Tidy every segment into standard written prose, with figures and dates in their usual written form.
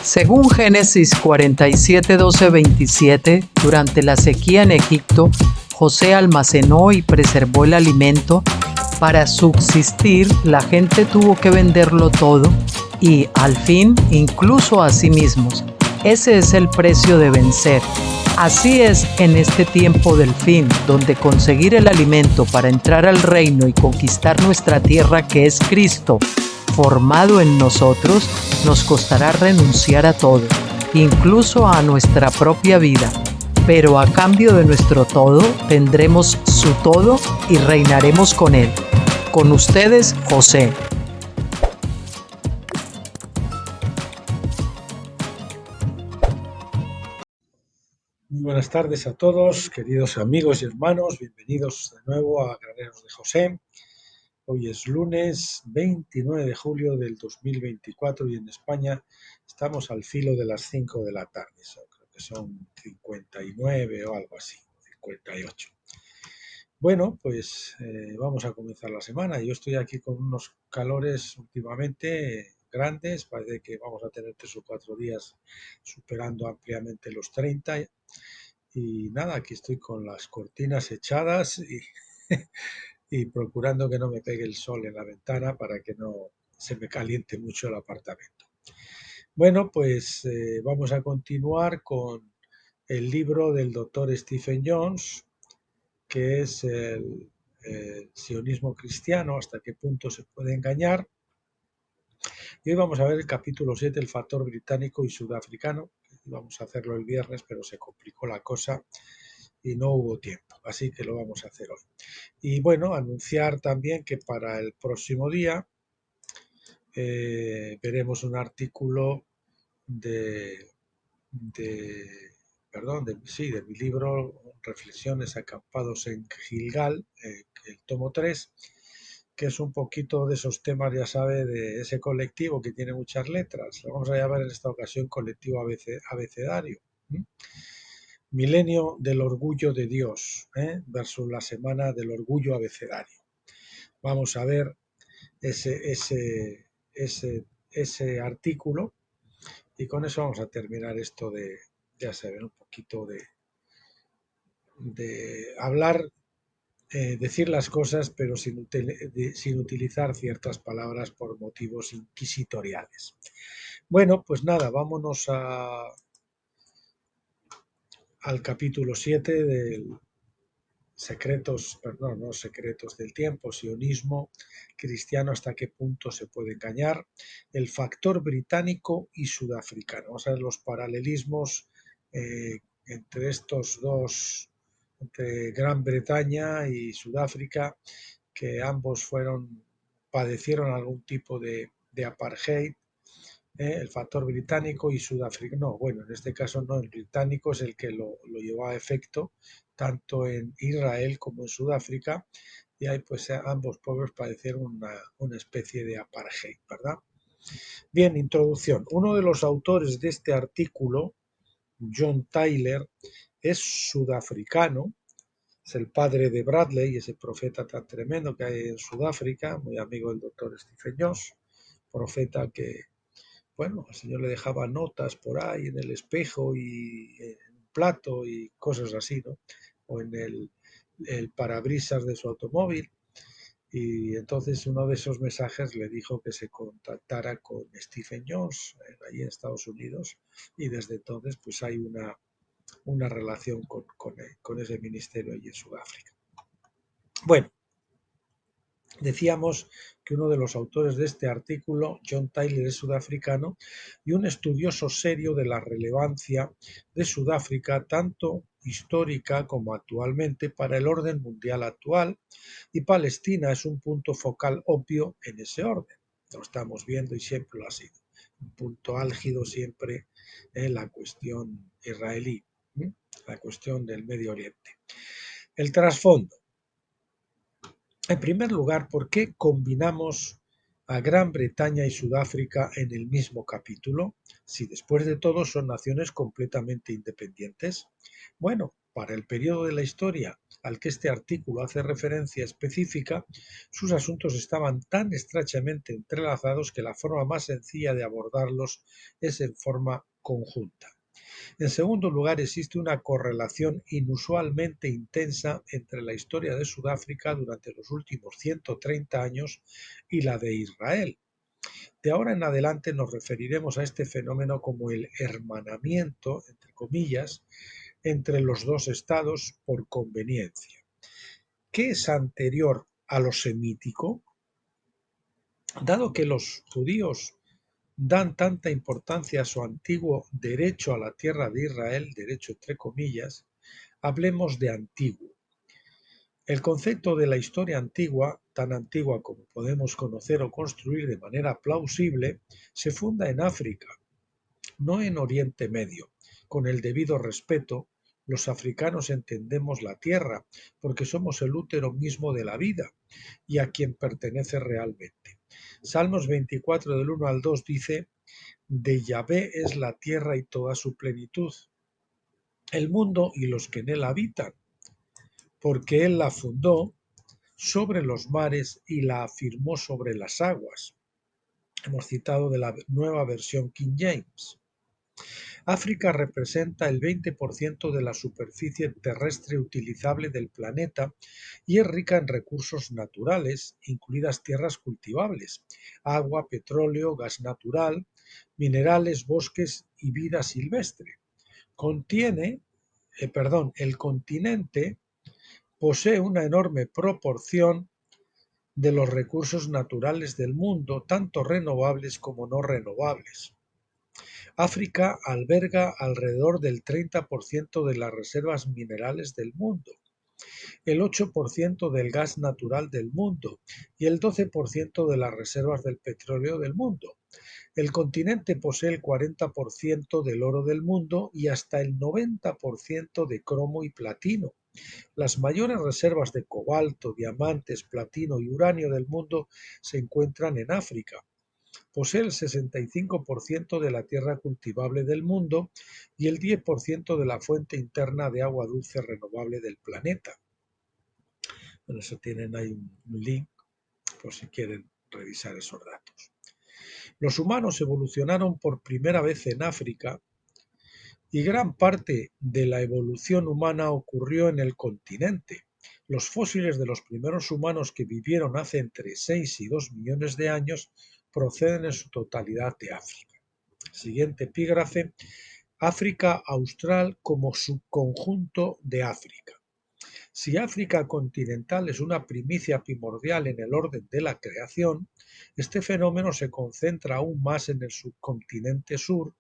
Según Génesis 47, 12, 27, durante la sequía en Egipto, José almacenó y preservó el alimento. Para subsistir, la gente tuvo que venderlo todo y, al fin, incluso a sí mismos. Ese es el precio de vencer. Así es en este tiempo del fin, donde conseguir el alimento para entrar al reino y conquistar nuestra tierra, que es Cristo, formado en nosotros, nos costará renunciar a todo, incluso a nuestra propia vida. Pero a cambio de nuestro todo, tendremos su todo y reinaremos con él. Con ustedes, José. Muy buenas tardes a todos, queridos amigos y hermanos. Bienvenidos de nuevo a Graneros de José. Hoy es lunes 29 de julio del 2024 y en España estamos al filo de las 5 de la tarde. Creo que son 59 o algo así, 58. Bueno, pues vamos a comenzar la semana. Yo estoy aquí con unos calores últimamente grandes. Parece que vamos a tener 3 o 4 días superando ampliamente los 30. Y nada, aquí estoy con las cortinas echadas y procurando que no me pegue el sol en la ventana para que no se me caliente mucho el apartamento. Bueno, pues vamos a continuar con el libro del doctor Stephen Jones, que es el sionismo cristiano, hasta qué punto se puede engañar. Y hoy vamos a ver el capítulo 7, el factor británico y sudafricano. Vamos a hacerlo el viernes, pero se complicó la cosa y no hubo tiempo, así que lo vamos a hacer hoy. Y bueno, anunciar también que para el próximo día veremos un artículo de mi libro Reflexiones acampados en Gilgal, el tomo 3, que es un poquito de esos temas, ya sabe, de ese colectivo que tiene muchas letras. Lo vamos a llamar en esta ocasión colectivo abecedario. Milenio del orgullo de Dios, versus la semana del orgullo abecedario. Vamos a ver ese artículo y con eso vamos a terminar esto de, ya saben, un poquito de hablar, decir las cosas, pero sin utilizar ciertas palabras por motivos inquisitoriales. Bueno, pues nada, vámonos al capítulo 7 del secretos del tiempo, sionismo cristiano, hasta qué punto se puede engañar, el factor británico y sudafricano. Vamos a ver los paralelismos entre estos dos, entre Gran Bretaña y Sudáfrica, que ambos padecieron algún tipo de apartheid. El factor británico y sudafricano. No, bueno, en este caso no, el británico es el que lo llevó a efecto tanto en Israel como en Sudáfrica, y ahí pues ambos pueblos padecieron una especie de apartheid, ¿verdad? Bien, introducción. Uno de los autores de este artículo, John Tyler, es sudafricano, es el padre de Bradley, ese profeta tan tremendo que hay en Sudáfrica, muy amigo del doctor Stephen Jones, profeta que, bueno, el señor le dejaba notas por ahí en el espejo y en un plato y cosas así, ¿no? O en el parabrisas de su automóvil. Y entonces uno de esos mensajes le dijo que se contactara con Stephen Jones, allí en Estados Unidos, y desde entonces pues hay una relación con ese ministerio allí en Sudáfrica. Bueno, decíamos que uno de los autores de este artículo, John Tyler, es sudafricano y un estudioso serio de la relevancia de Sudáfrica, tanto histórica como actualmente, para el orden mundial actual, y Palestina es un punto focal obvio en ese orden. Lo estamos viendo y siempre lo ha sido. Un punto álgido siempre en la cuestión israelí, la cuestión del Medio Oriente. El trasfondo. En primer lugar, ¿por qué combinamos a Gran Bretaña y Sudáfrica en el mismo capítulo, si después de todo son naciones completamente independientes? Bueno, para el periodo de la historia al que este artículo hace referencia específica, sus asuntos estaban tan estrechamente entrelazados que la forma más sencilla de abordarlos es en forma conjunta. En segundo lugar, existe una correlación inusualmente intensa entre la historia de Sudáfrica durante los últimos 130 años y la de Israel. De ahora en adelante nos referiremos a este fenómeno como el hermanamiento, entre comillas, entre los dos estados por conveniencia. ¿Qué es anterior a lo semítico? Dado que los judíos dan tanta importancia a su antiguo derecho a la tierra de Israel, derecho entre comillas, hablemos de antiguo. El concepto de la historia antigua, tan antigua como podemos conocer o construir de manera plausible, se funda en África, no en Oriente Medio. Con el debido respeto, los africanos entendemos la tierra, porque somos el útero mismo de la vida y a quien pertenece realmente. Salmos 24 del 1 al 2 dice: de Yahvé es la tierra y toda su plenitud, el mundo y los que en él habitan, porque él la fundó sobre los mares y la afirmó sobre las aguas. Hemos citado de la nueva versión King James. África representa el 20% de la superficie terrestre utilizable del planeta y es rica en recursos naturales, incluidas tierras cultivables, agua, petróleo, gas natural, minerales, bosques y vida silvestre. El continente posee una enorme proporción de los recursos naturales del mundo, tanto renovables como no renovables. África alberga alrededor del 30% de las reservas minerales del mundo, el 8% del gas natural del mundo y el 12% de las reservas del petróleo del mundo. El continente posee el 40% del oro del mundo y hasta el 90% de cromo y platino. Las mayores reservas de cobalto, diamantes, platino y uranio del mundo se encuentran en África. Posee el 65% de la tierra cultivable del mundo y el 10% de la fuente interna de agua dulce renovable del planeta. Bueno, eso tienen ahí un link por si quieren revisar esos datos. Los humanos evolucionaron por primera vez en África y gran parte de la evolución humana ocurrió en el continente. Los fósiles de los primeros humanos que vivieron hace entre 6 y 2 millones de años proceden en su totalidad de África. Siguiente epígrafe: África austral como subconjunto de África. Si África continental es una primicia primordial en el orden de la creación, este fenómeno se concentra aún más en el subcontinente sur,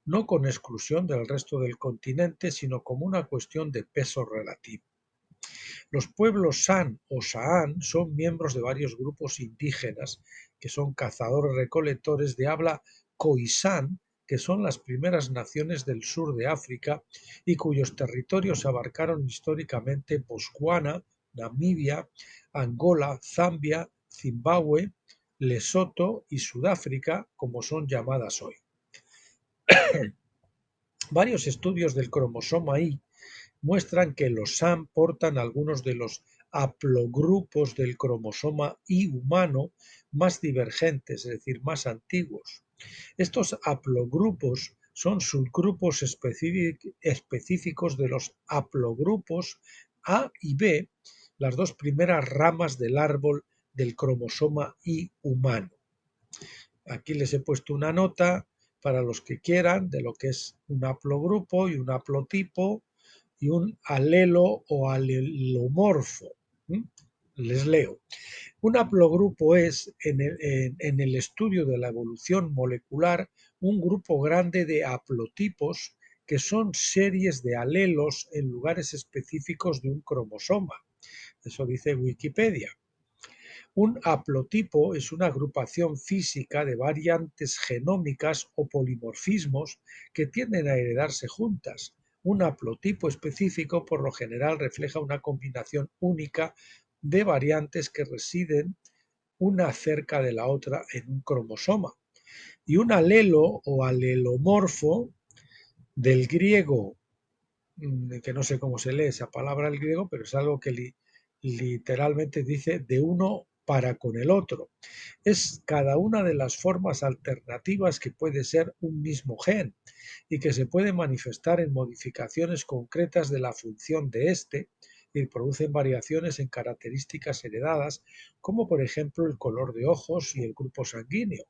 no con exclusión del resto del continente, sino como una cuestión de peso relativo. Los pueblos San o Saan son miembros de varios grupos indígenas que son cazadores-recolectores de habla khoisan, que son las primeras naciones del sur de África y cuyos territorios abarcaron históricamente Botswana, Namibia, Angola, Zambia, Zimbabue, Lesoto y Sudáfrica, como son llamadas hoy. Varios estudios del cromosoma Y muestran que los San portan algunos de los haplogrupos del cromosoma Y humano más divergentes, es decir, más antiguos. Estos haplogrupos son subgrupos específicos de los haplogrupos A y B, las dos primeras ramas del árbol del cromosoma Y humano. Aquí les he puesto una nota para los que quieran de lo que es un haplogrupo y un haplotipo y un alelo o alelomorfo. Les leo. Un haplogrupo es, en el estudio de la evolución molecular, un grupo grande de haplotipos que son series de alelos en lugares específicos de un cromosoma. Eso dice Wikipedia. Un haplotipo es una agrupación física de variantes genómicas o polimorfismos que tienden a heredarse juntas. Un haplotipo específico por lo general refleja una combinación única de variantes que residen una cerca de la otra en un cromosoma. Y un alelo o alelomorfo del griego, que no sé cómo se lee esa palabra el griego, pero es algo que literalmente dice de uno para con el otro. Es cada una de las formas alternativas que puede ser un mismo gen y que se puede manifestar en modificaciones concretas de la función de éste y producen variaciones en características heredadas, como por ejemplo el color de ojos y el grupo sanguíneo.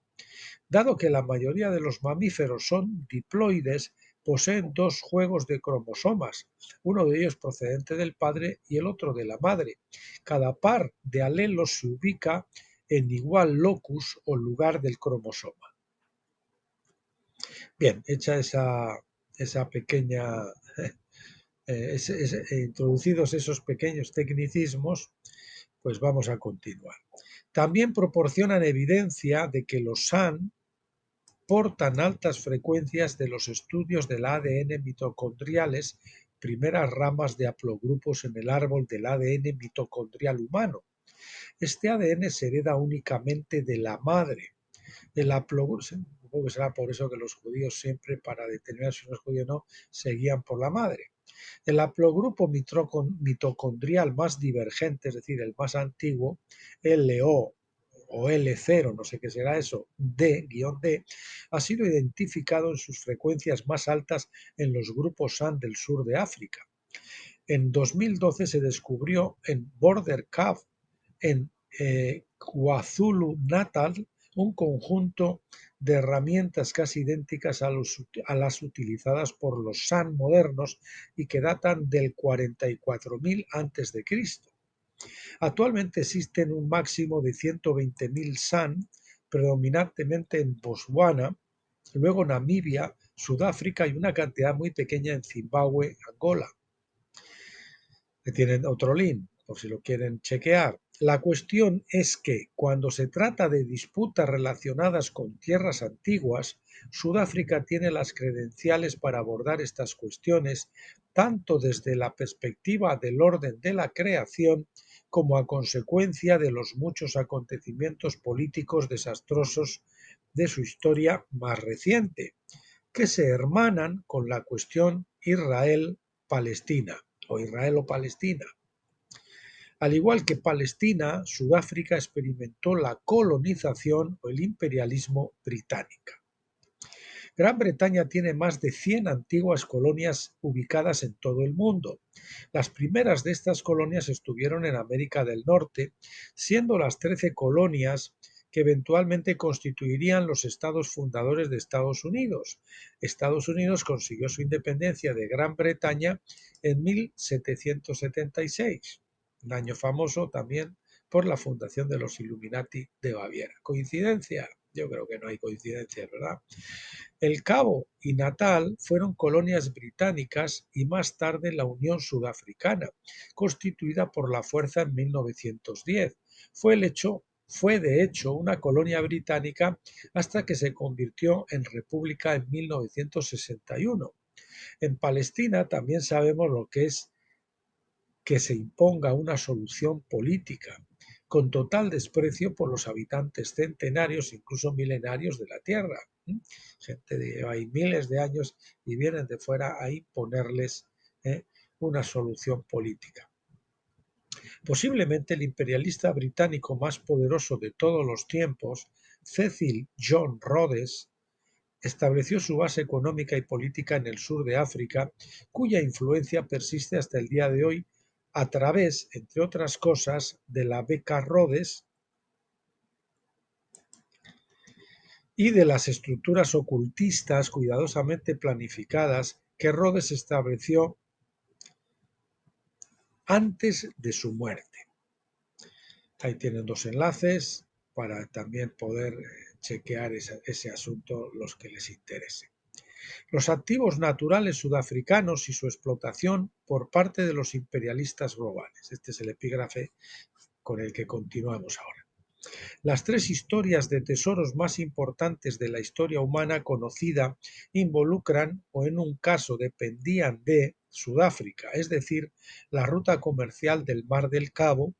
Dado que la mayoría de los mamíferos son diploides, poseen dos juegos de cromosomas, uno de ellos procedente del padre y el otro de la madre. Cada par de alelos se ubica en igual locus o lugar del cromosoma. Bien, hecha esa pequeña, introducidos esos pequeños tecnicismos, pues vamos a continuar. También proporcionan evidencia de que los SAN portan altas frecuencias de los estudios del ADN mitocondriales, primeras ramas de haplogrupos en el árbol del ADN mitocondrial humano. Este ADN se hereda únicamente de la madre. El haplogrupo, supongo que será por eso que los judíos siempre, para determinar si uno es judío o no, se guían por la madre. El haplogrupo mitocondrial más divergente, es decir, el más antiguo, LO o L0, no sé qué será eso, D-D, ha sido identificado en sus frecuencias más altas en los grupos SAN del sur de África. En 2012 se descubrió en Border Cave, en KwaZulu-Natal, un conjunto de herramientas casi idénticas a las utilizadas por los SAN modernos y que datan del 44.000 a.C. Actualmente existen un máximo de 120.000 SAN, predominantemente en Botswana, luego Namibia, Sudáfrica y una cantidad muy pequeña en Zimbabue, Angola, que tienen otro link, por si lo quieren chequear. La cuestión es que, cuando se trata de disputas relacionadas con tierras antiguas, Sudáfrica tiene las credenciales para abordar estas cuestiones tanto desde la perspectiva del orden de la creación como a consecuencia de los muchos acontecimientos políticos desastrosos de su historia más reciente, que se hermanan con la cuestión Israel-Palestina o Israelo-Palestina. Al igual que Palestina, Sudáfrica experimentó la colonización o el imperialismo británica. Gran Bretaña tiene más de 100 antiguas colonias ubicadas en todo el mundo. Las primeras de estas colonias estuvieron en América del Norte, siendo las 13 colonias que eventualmente constituirían los estados fundadores de Estados Unidos. Estados Unidos consiguió su independencia de Gran Bretaña en 1776, un año famoso también por la fundación de los Illuminati de Baviera. ¿Coincidencia? Yo creo que no hay coincidencias, ¿verdad? El Cabo y Natal fueron colonias británicas y más tarde la Unión Sudafricana, constituida por la fuerza en 1910. Fue de hecho una colonia británica hasta que se convirtió en república en 1961. En Palestina también sabemos lo que es que se imponga una solución política, con total desprecio por los habitantes centenarios, incluso milenarios de la tierra. Gente de hay miles de años y vienen de fuera a imponerles una solución política. Posiblemente el imperialista británico más poderoso de todos los tiempos, Cecil John Rhodes, estableció su base económica y política en el sur de África, cuya influencia persiste hasta el día de hoy a través, entre otras cosas, de la beca Rhodes y de las estructuras ocultistas cuidadosamente planificadas que Rhodes estableció antes de su muerte. Ahí tienen dos enlaces para también poder chequear ese asunto los que les interese. Los activos naturales sudafricanos y su explotación por parte de los imperialistas globales. Este es el epígrafe con el que continuamos ahora. Las tres historias de tesoros más importantes de la historia humana conocida involucran, o en un caso dependían de, Sudáfrica, es decir, la ruta comercial del Mar del Cabo,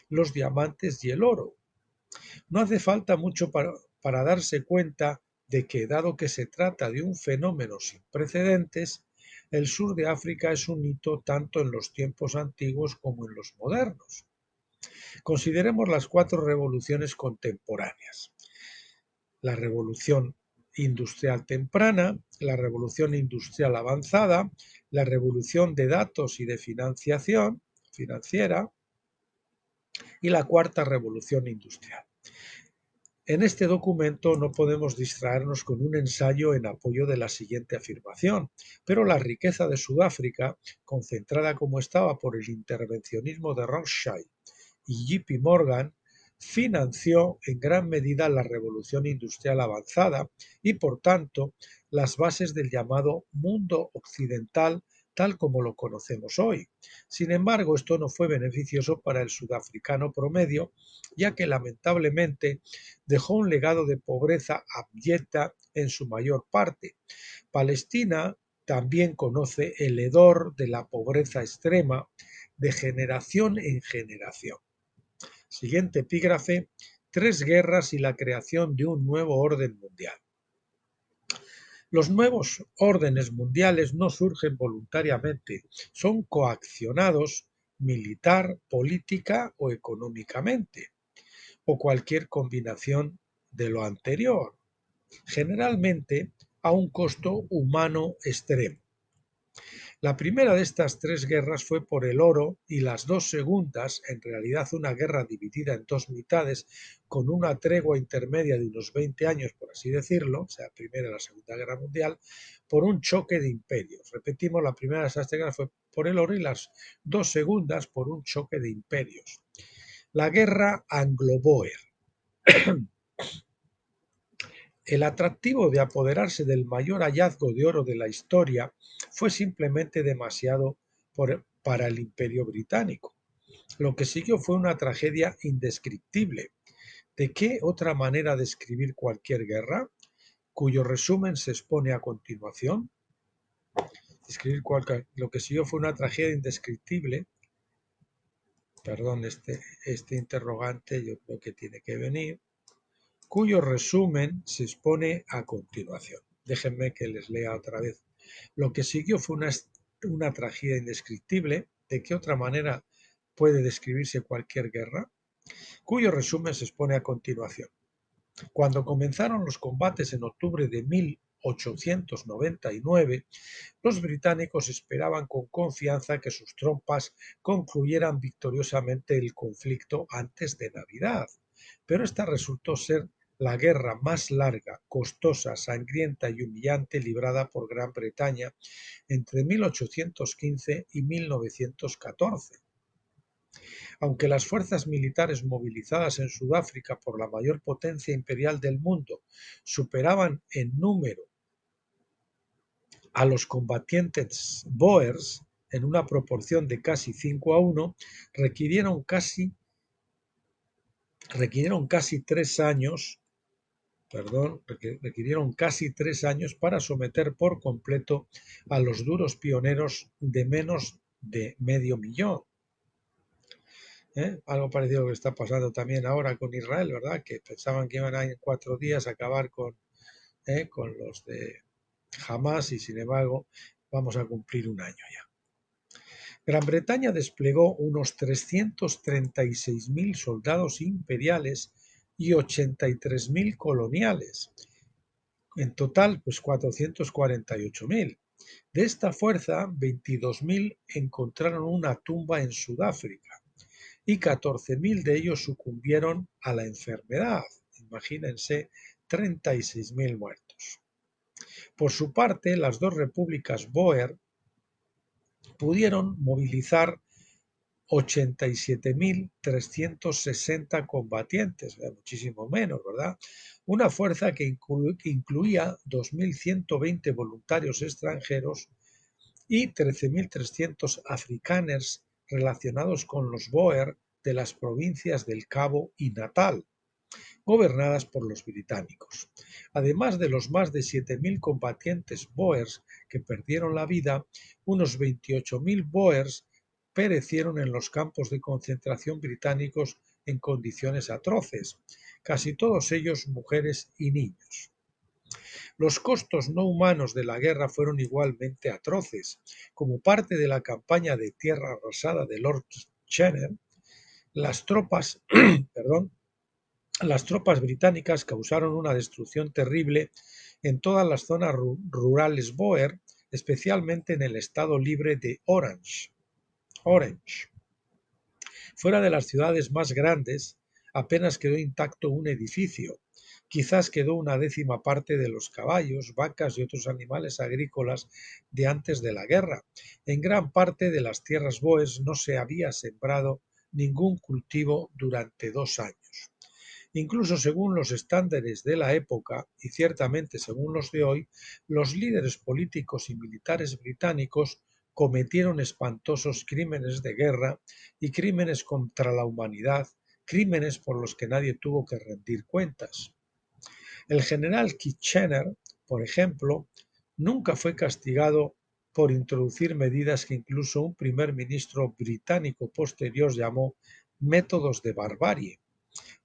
los diamantes y el oro. No hace falta mucho para darse cuenta de que, dado que se trata de un fenómeno sin precedentes, el sur de África es un hito tanto en los tiempos antiguos como en los modernos. Consideremos las 4 revoluciones contemporáneas: la revolución industrial temprana, la revolución industrial avanzada, la revolución de datos y de financiación financiera y la cuarta revolución industrial. En este documento no podemos distraernos con un ensayo en apoyo de la siguiente afirmación, pero la riqueza de Sudáfrica, concentrada como estaba por el intervencionismo de Rothschild y JP Morgan, financió en gran medida la revolución industrial avanzada y, por tanto, las bases del llamado mundo occidental tal como lo conocemos hoy. Sin embargo, esto no fue beneficioso para el sudafricano promedio, ya que lamentablemente dejó un legado de pobreza abyecta en su mayor parte. Palestina también conoce el hedor de la pobreza extrema de generación en generación. Siguiente epígrafe: 3 guerras y la creación de un nuevo orden mundial. Los nuevos órdenes mundiales no surgen voluntariamente, son coaccionados militar, política o económicamente, o cualquier combinación de lo anterior, generalmente a un costo humano extremo. La primera de estas 3 guerras fue por el oro y las 2 segundas, en realidad una guerra dividida en 2 mitades, con una tregua intermedia de unos 20 años, por así decirlo, o sea, Primera y la Segunda Guerra Mundial, por un choque de imperios. Repetimos, la primera de esas 3 guerras fue por el oro y las 2 segundas por un choque de imperios. La guerra anglo-bóer. El atractivo de apoderarse del mayor hallazgo de oro de la historia fue simplemente demasiado para el Imperio británico. Lo que siguió fue una tragedia indescriptible. ¿De qué otra manera describir cualquier guerra? Cuyo resumen se expone a continuación. Lo que siguió fue una tragedia indescriptible. Perdón, este interrogante yo creo que tiene que venir. Cuyo resumen se expone a continuación. Déjenme que les lea otra vez. Lo que siguió fue una tragedia indescriptible. ¿De qué otra manera puede describirse cualquier guerra? Cuyo resumen se expone a continuación. Cuando comenzaron los combates en octubre de 1899, los británicos esperaban con confianza que sus tropas concluyeran victoriosamente el conflicto antes de Navidad, pero esta resultó ser la guerra más larga, costosa, sangrienta y humillante librada por Gran Bretaña entre 1815 y 1914. Aunque las fuerzas militares movilizadas en Sudáfrica por la mayor potencia imperial del mundo superaban en número a los combatientes Boers en una proporción de casi 5-1, requirieron casi 3 años para someter por completo a los duros pioneros de menos de medio millón. Algo parecido a lo que está pasando también ahora con Israel, ¿verdad? Que pensaban que iban a en 4 días a acabar con los de Hamas y sin embargo vamos a cumplir un año ya. Gran Bretaña desplegó unos 336.000 soldados imperiales y 83.000 coloniales. En total, pues 448.000. De esta fuerza, 22.000 encontraron una tumba en Sudáfrica y 14.000 de ellos sucumbieron a la enfermedad. Imagínense, 36.000 muertos. Por su parte, las 2 repúblicas Boer pudieron movilizar 87.360 combatientes, muchísimo menos, ¿verdad? Una fuerza que incluía 2.120 voluntarios extranjeros y 13.300 afrikaners relacionados con los Boer de las provincias del Cabo y Natal, gobernadas por los británicos. Además de los más de 7.000 combatientes Boers que perdieron la vida, unos 28.000 Boers perecieron en los campos de concentración británicos en condiciones atroces. casi todos ellos mujeres y niños. Los costos no humanos de la guerra fueron igualmente atroces. Como parte de la campaña de tierra arrasada de Lord Kitchener, las tropas, perdón, las tropas británicas causaron una destrucción terrible en todas las zonas rurales Boer, especialmente en el estado libre de Orange. Fuera de las ciudades más grandes, apenas quedó intacto un edificio. Quizás quedó una décima parte de los caballos, vacas y otros animales agrícolas de antes de la guerra. En gran parte de las tierras Boers no se había sembrado ningún cultivo durante 2 años. Incluso según los estándares de la época, y ciertamente según los de hoy, los líderes políticos y militares británicos cometieron espantosos crímenes de guerra y crímenes contra la humanidad, crímenes por los que nadie tuvo que rendir cuentas. El general Kitchener, por ejemplo, nunca fue castigado por introducir medidas que incluso un primer ministro británico posterior llamó métodos de barbarie.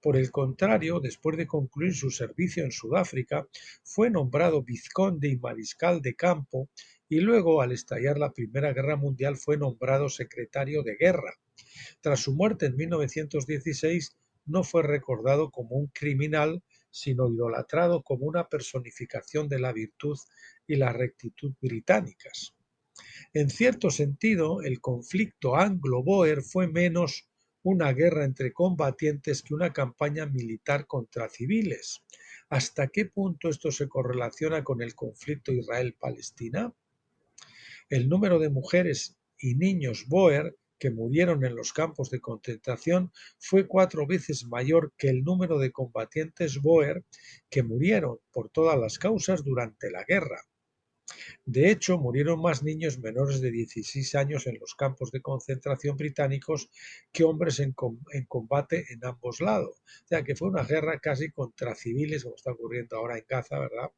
Por el contrario, después de concluir su servicio en Sudáfrica, fue nombrado vizconde y mariscal de campo y luego, al estallar la Primera Guerra Mundial, fue nombrado secretario de guerra. Tras su muerte en 1916, no fue recordado como un criminal, sino idolatrado como una personificación de la virtud y la rectitud británicas. En cierto sentido, el conflicto anglo-bóer fue menos una guerra entre combatientes que una campaña militar contra civiles. ¿Hasta qué punto esto se correlaciona con el conflicto Israel-Palestina? El número de mujeres y niños bóer que murieron en los campos de concentración fue 4 veces mayor que el número de combatientes bóer que murieron por todas las causas durante la guerra. De hecho, murieron más niños menores de 16 años en los campos de concentración británicos que hombres en combate en ambos lados. O sea, que fue una guerra casi contra civiles, como está ocurriendo ahora en Gaza, ¿verdad?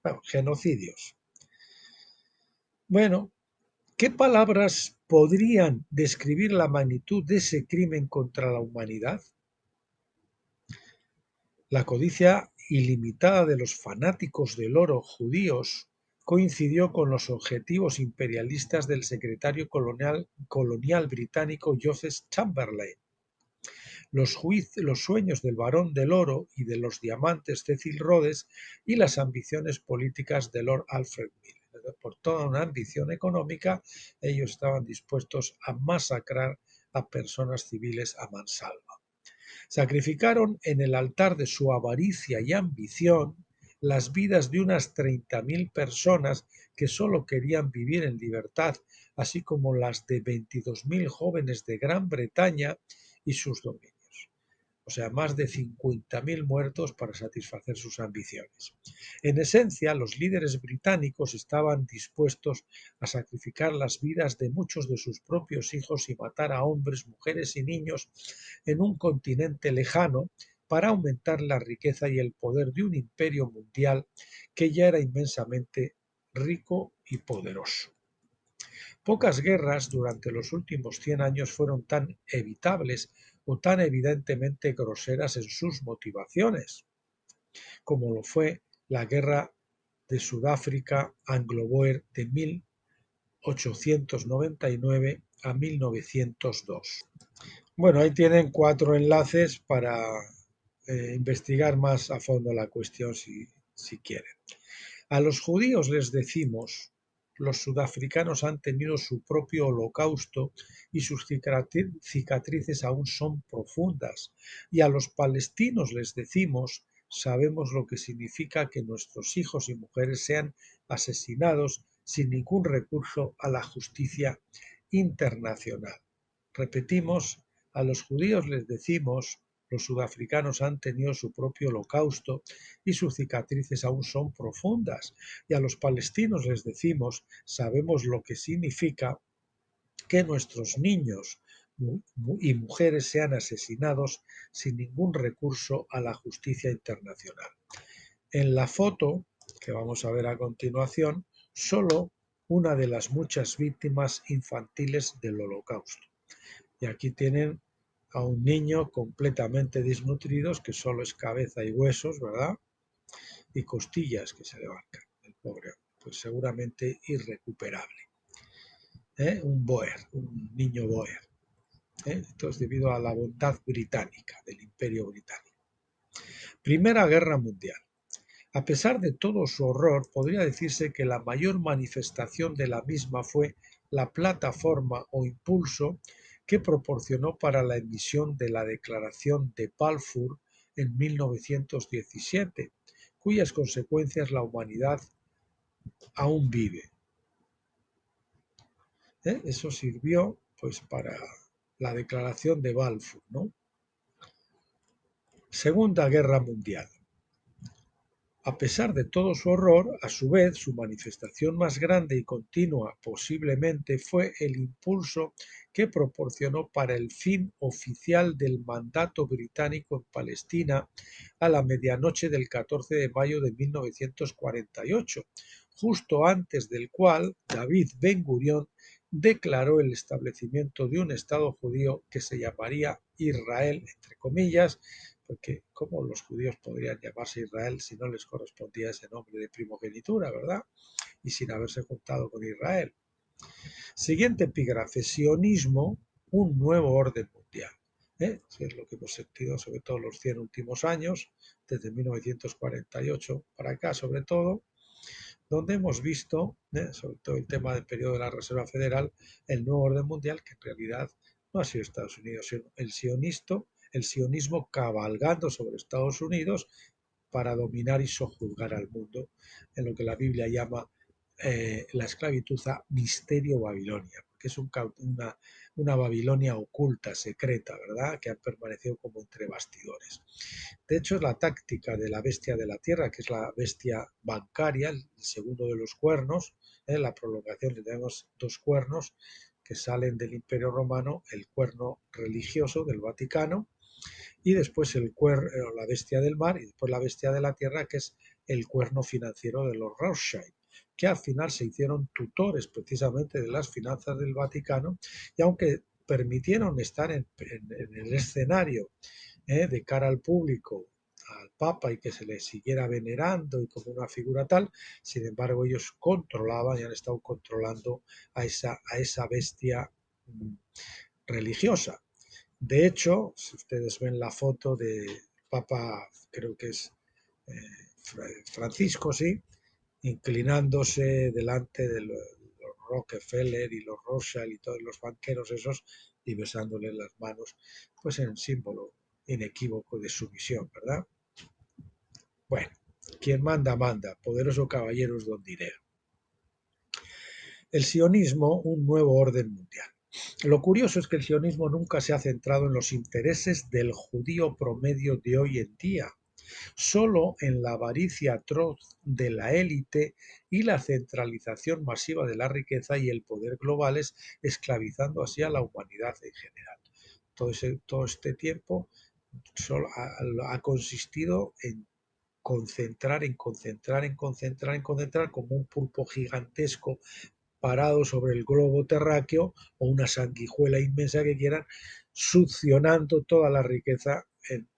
Bueno, genocidios. Bueno, ¿qué palabras podrían describir la magnitud de ese crimen contra la humanidad? La codicia ilimitada de los fanáticos del oro judíos coincidió con los objetivos imperialistas del secretario colonial británico Joseph Chamberlain. Los sueños del barón del oro y de los diamantes Cecil Rhodes y las ambiciones políticas de Lord Alfred Milner. Por toda una ambición económica, ellos estaban dispuestos a masacrar a personas civiles a mansalva. Sacrificaron en el altar de su avaricia y ambición las vidas de unas 30.000 personas que solo querían vivir en libertad, así como las de 22.000 jóvenes de Gran Bretaña y sus dominios. O sea, más de 50.000 muertos para satisfacer sus ambiciones. En esencia, los líderes británicos estaban dispuestos a sacrificar las vidas de muchos de sus propios hijos y matar a hombres, mujeres y niños en un continente lejano para aumentar la riqueza y el poder de un imperio mundial que ya era inmensamente rico y poderoso. Pocas guerras durante los últimos 100 años fueron tan evitables o tan evidentemente groseras en sus motivaciones, como lo fue la guerra de Sudáfrica anglo-bóer de 1899 a 1902. Bueno, ahí tienen 4 enlaces para investigar más a fondo la cuestión si quieren. A los judíos les decimos: los sudafricanos han tenido su propio holocausto y sus cicatrices aún son profundas. Y a los palestinos les decimos: sabemos lo que significa que nuestros hijos y mujeres sean asesinados sin ningún recurso a la justicia internacional. Repetimos, a los judíos les decimos: los sudafricanos han tenido su propio holocausto y sus cicatrices aún son profundas. Y a los palestinos les decimos: sabemos lo que significa que nuestros niños y mujeres sean asesinados sin ningún recurso a la justicia internacional. En la foto que vamos a ver a continuación, solo una de las muchas víctimas infantiles del holocausto. Y aquí tienen a un niño completamente desnutrido, que solo es cabeza y huesos, ¿verdad? Y costillas que se le arrancan, el pobre, pues seguramente irrecuperable. Un Boer, un niño Boer. Esto es debido a la bondad británica, del Imperio Británico. Primera Guerra Mundial. A pesar de todo su horror, podría decirse que la mayor manifestación de la misma fue la plataforma o impulso que proporcionó para la emisión de la Declaración de Balfour en 1917, cuyas consecuencias la humanidad aún vive. Eso sirvió pues para la Declaración de Balfour, ¿no? Segunda Guerra Mundial. A pesar de todo su horror, a su vez, su manifestación más grande y continua posiblemente fue el impulso que proporcionó para el fin oficial del mandato británico en Palestina a la medianoche del 14 de mayo de 1948, justo antes del cual David Ben Gurión declaró el establecimiento de un Estado judío que se llamaría Israel, entre comillas, porque ¿cómo los judíos podrían llamarse Israel si no les correspondía ese nombre de primogenitura, ¿verdad? Y sin haberse juntado con Israel. Siguiente epígrafe: sionismo, un nuevo orden mundial. Es lo que hemos sentido sobre todo los 100 últimos años, desde 1948 para acá sobre todo, donde hemos visto, sobre todo el tema del periodo de la Reserva Federal, el nuevo orden mundial, que en realidad no ha sido Estados Unidos, sino el sionismo cabalgando sobre Estados Unidos para dominar y sojuzgar al mundo, en lo que la Biblia llama la esclavitud a misterio Babilonia, que es una Babilonia oculta, secreta, ¿verdad?, que ha permanecido como entre bastidores. De hecho, es la táctica de la bestia de la tierra, que es la bestia bancaria, el segundo de los cuernos, la prolongación, tenemos dos cuernos que salen del Imperio Romano, el cuerno religioso del Vaticano, y después la bestia del mar, y después la bestia de la tierra, que es el cuerno financiero de los Rothschild, que al final se hicieron tutores precisamente de las finanzas del Vaticano, y aunque permitieron estar en el escenario de cara al público, al Papa, y que se le siguiera venerando y como una figura tal, sin embargo ellos controlaban y han estado controlando a esa bestia religiosa. De hecho, si ustedes ven la foto de Papa, creo que es Francisco, sí, inclinándose delante de los Rockefeller y los Rothschild y todos los banqueros esos y besándoles las manos, pues en símbolo inequívoco de sumisión, ¿verdad? Bueno, quien manda, manda, poderoso caballero es don dinero. El sionismo, un nuevo orden mundial. Lo curioso es que el sionismo nunca se ha centrado en los intereses del judío promedio de hoy en día, solo en la avaricia atroz de la élite y la centralización masiva de la riqueza y el poder globales, esclavizando así a la humanidad en general. Todo este tiempo solo ha consistido en concentrar como un pulpo gigantesco parado sobre el globo terráqueo o una sanguijuela inmensa que quieran, succionando toda la riqueza en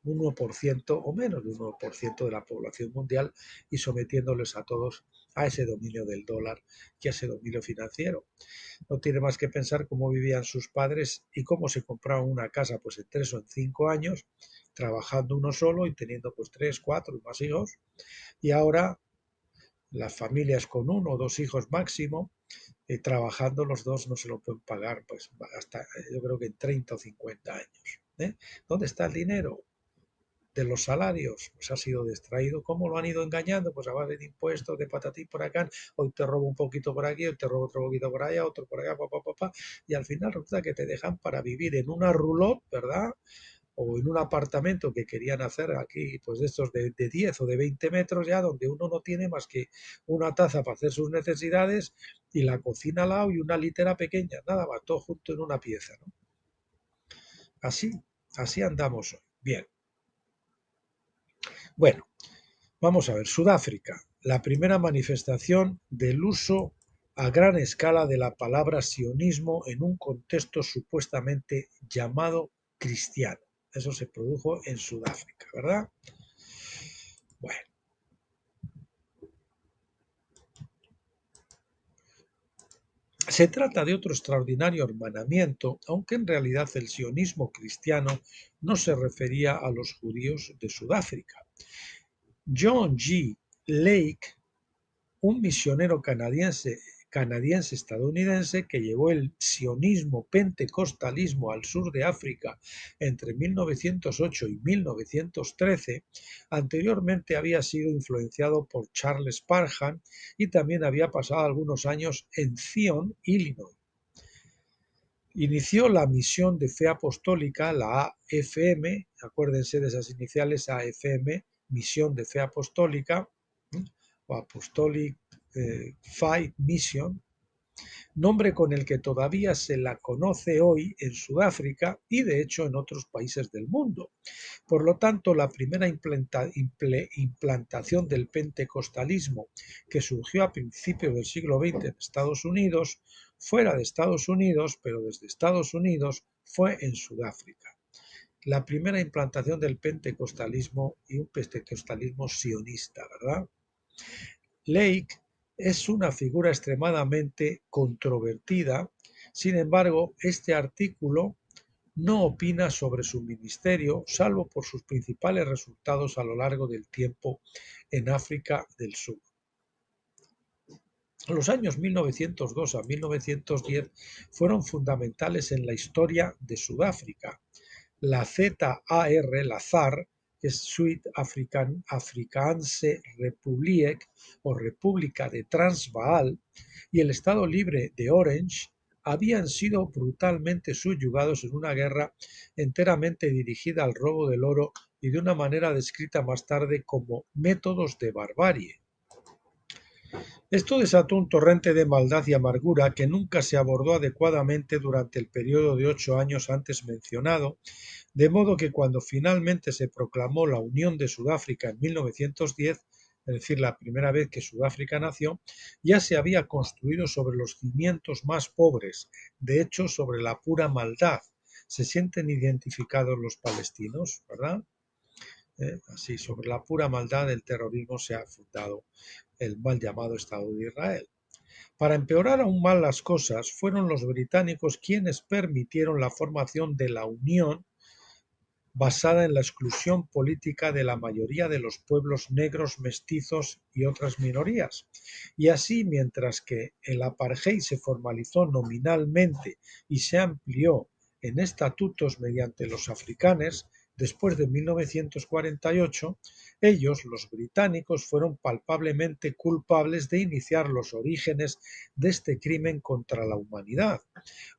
1% o menos de un 1% de la población mundial y sometiéndoles a todos a ese dominio del dólar y a ese dominio financiero. No tiene más que pensar cómo vivían sus padres y cómo se compraban una casa pues en 3 o en 5 años, trabajando uno solo y teniendo pues 3, 4 y más hijos, y ahora las familias con 1 o 2 hijos máximo, trabajando los dos no se lo pueden pagar pues hasta yo creo que en 30 o 50 años. ¿Dónde está el dinero de los salarios? Pues ha sido distraído. ¿Cómo lo han ido engañando? Pues a base de impuestos, de patatí por acá, hoy te robo un poquito por aquí, hoy te robo otro poquito por allá, otro por acá, y al final resulta que te dejan para vivir en una roulotte, ¿verdad?, o en un apartamento que querían hacer aquí, pues de estos de 10 o de 20 metros ya, donde uno no tiene más que una taza para hacer sus necesidades y la cocina al lado y una litera pequeña, nada más, todo junto en una pieza, ¿no? Así andamos hoy. Bien. Bueno, vamos a ver, Sudáfrica, la primera manifestación del uso a gran escala de la palabra sionismo en un contexto supuestamente llamado cristiano. Eso se produjo en Sudáfrica, ¿verdad? Bueno. Se trata de otro extraordinario hermanamiento, aunque en realidad el sionismo cristiano no se refería a los judíos de Sudáfrica. John G. Lake, un misionero canadiense-estadounidense que llevó el sionismo pentecostalismo al sur de África entre 1908 y 1913, anteriormente había sido influenciado por Charles Parham y también había pasado algunos años en Zion, Illinois. Inició la misión de fe apostólica, la AFM, acuérdense de esas iniciales, AFM, Misión de Fe Apostólica, o Apostolic Faith Mission, nombre con el que todavía se la conoce hoy en Sudáfrica y de hecho en otros países del mundo. Por lo tanto, la primera implantación del pentecostalismo que surgió a principios del siglo XX en Estados Unidos, fuera de Estados Unidos, pero desde Estados Unidos, fue en Sudáfrica. La primera implantación del pentecostalismo y un pentecostalismo sionista, ¿verdad? Lake es una figura extremadamente controvertida, sin embargo, este artículo no opina sobre su ministerio, salvo por sus principales resultados a lo largo del tiempo en África del Sur. Los años 1902 a 1910 fueron fundamentales en la historia de Sudáfrica. La ZAR, la ZAR, que es Zuid-Afrikaanse Republiek o República de Transvaal, y el Estado Libre de Orange habían sido brutalmente subyugados en una guerra enteramente dirigida al robo del oro y de una manera descrita más tarde como métodos de barbarie. Esto desató un torrente de maldad y amargura que nunca se abordó adecuadamente durante el periodo de 8 años antes mencionado, de modo que cuando finalmente se proclamó la Unión de Sudáfrica en 1910, es decir, la primera vez que Sudáfrica nació, ya se había construido sobre los cimientos más pobres, de hecho sobre la pura maldad. Se sienten identificados los palestinos, ¿verdad? Así, sobre la pura maldad del terrorismo se ha fundado el mal llamado Estado de Israel. Para empeorar aún más las cosas, fueron los británicos quienes permitieron la formación de la Unión basada en la exclusión política de la mayoría de los pueblos negros, mestizos y otras minorías. Y así, mientras que el apartheid se formalizó nominalmente y se amplió en estatutos mediante los africanos, después de 1948, ellos, los británicos, fueron palpablemente culpables de iniciar los orígenes de este crimen contra la humanidad.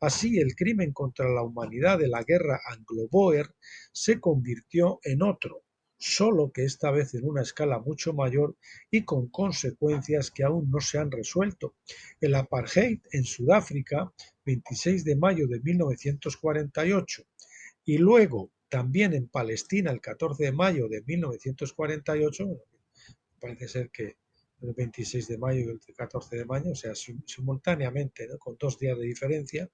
Así, el crimen contra la humanidad de la guerra anglo-boer se convirtió en otro, solo que esta vez en una escala mucho mayor y con consecuencias que aún no se han resuelto. El apartheid en Sudáfrica, 26 de mayo de 1948, y luego también en Palestina, el 14 de mayo de 1948, parece ser que el 26 de mayo y el 14 de mayo, o sea, simultáneamente, ¿no?, con 2 días de diferencia.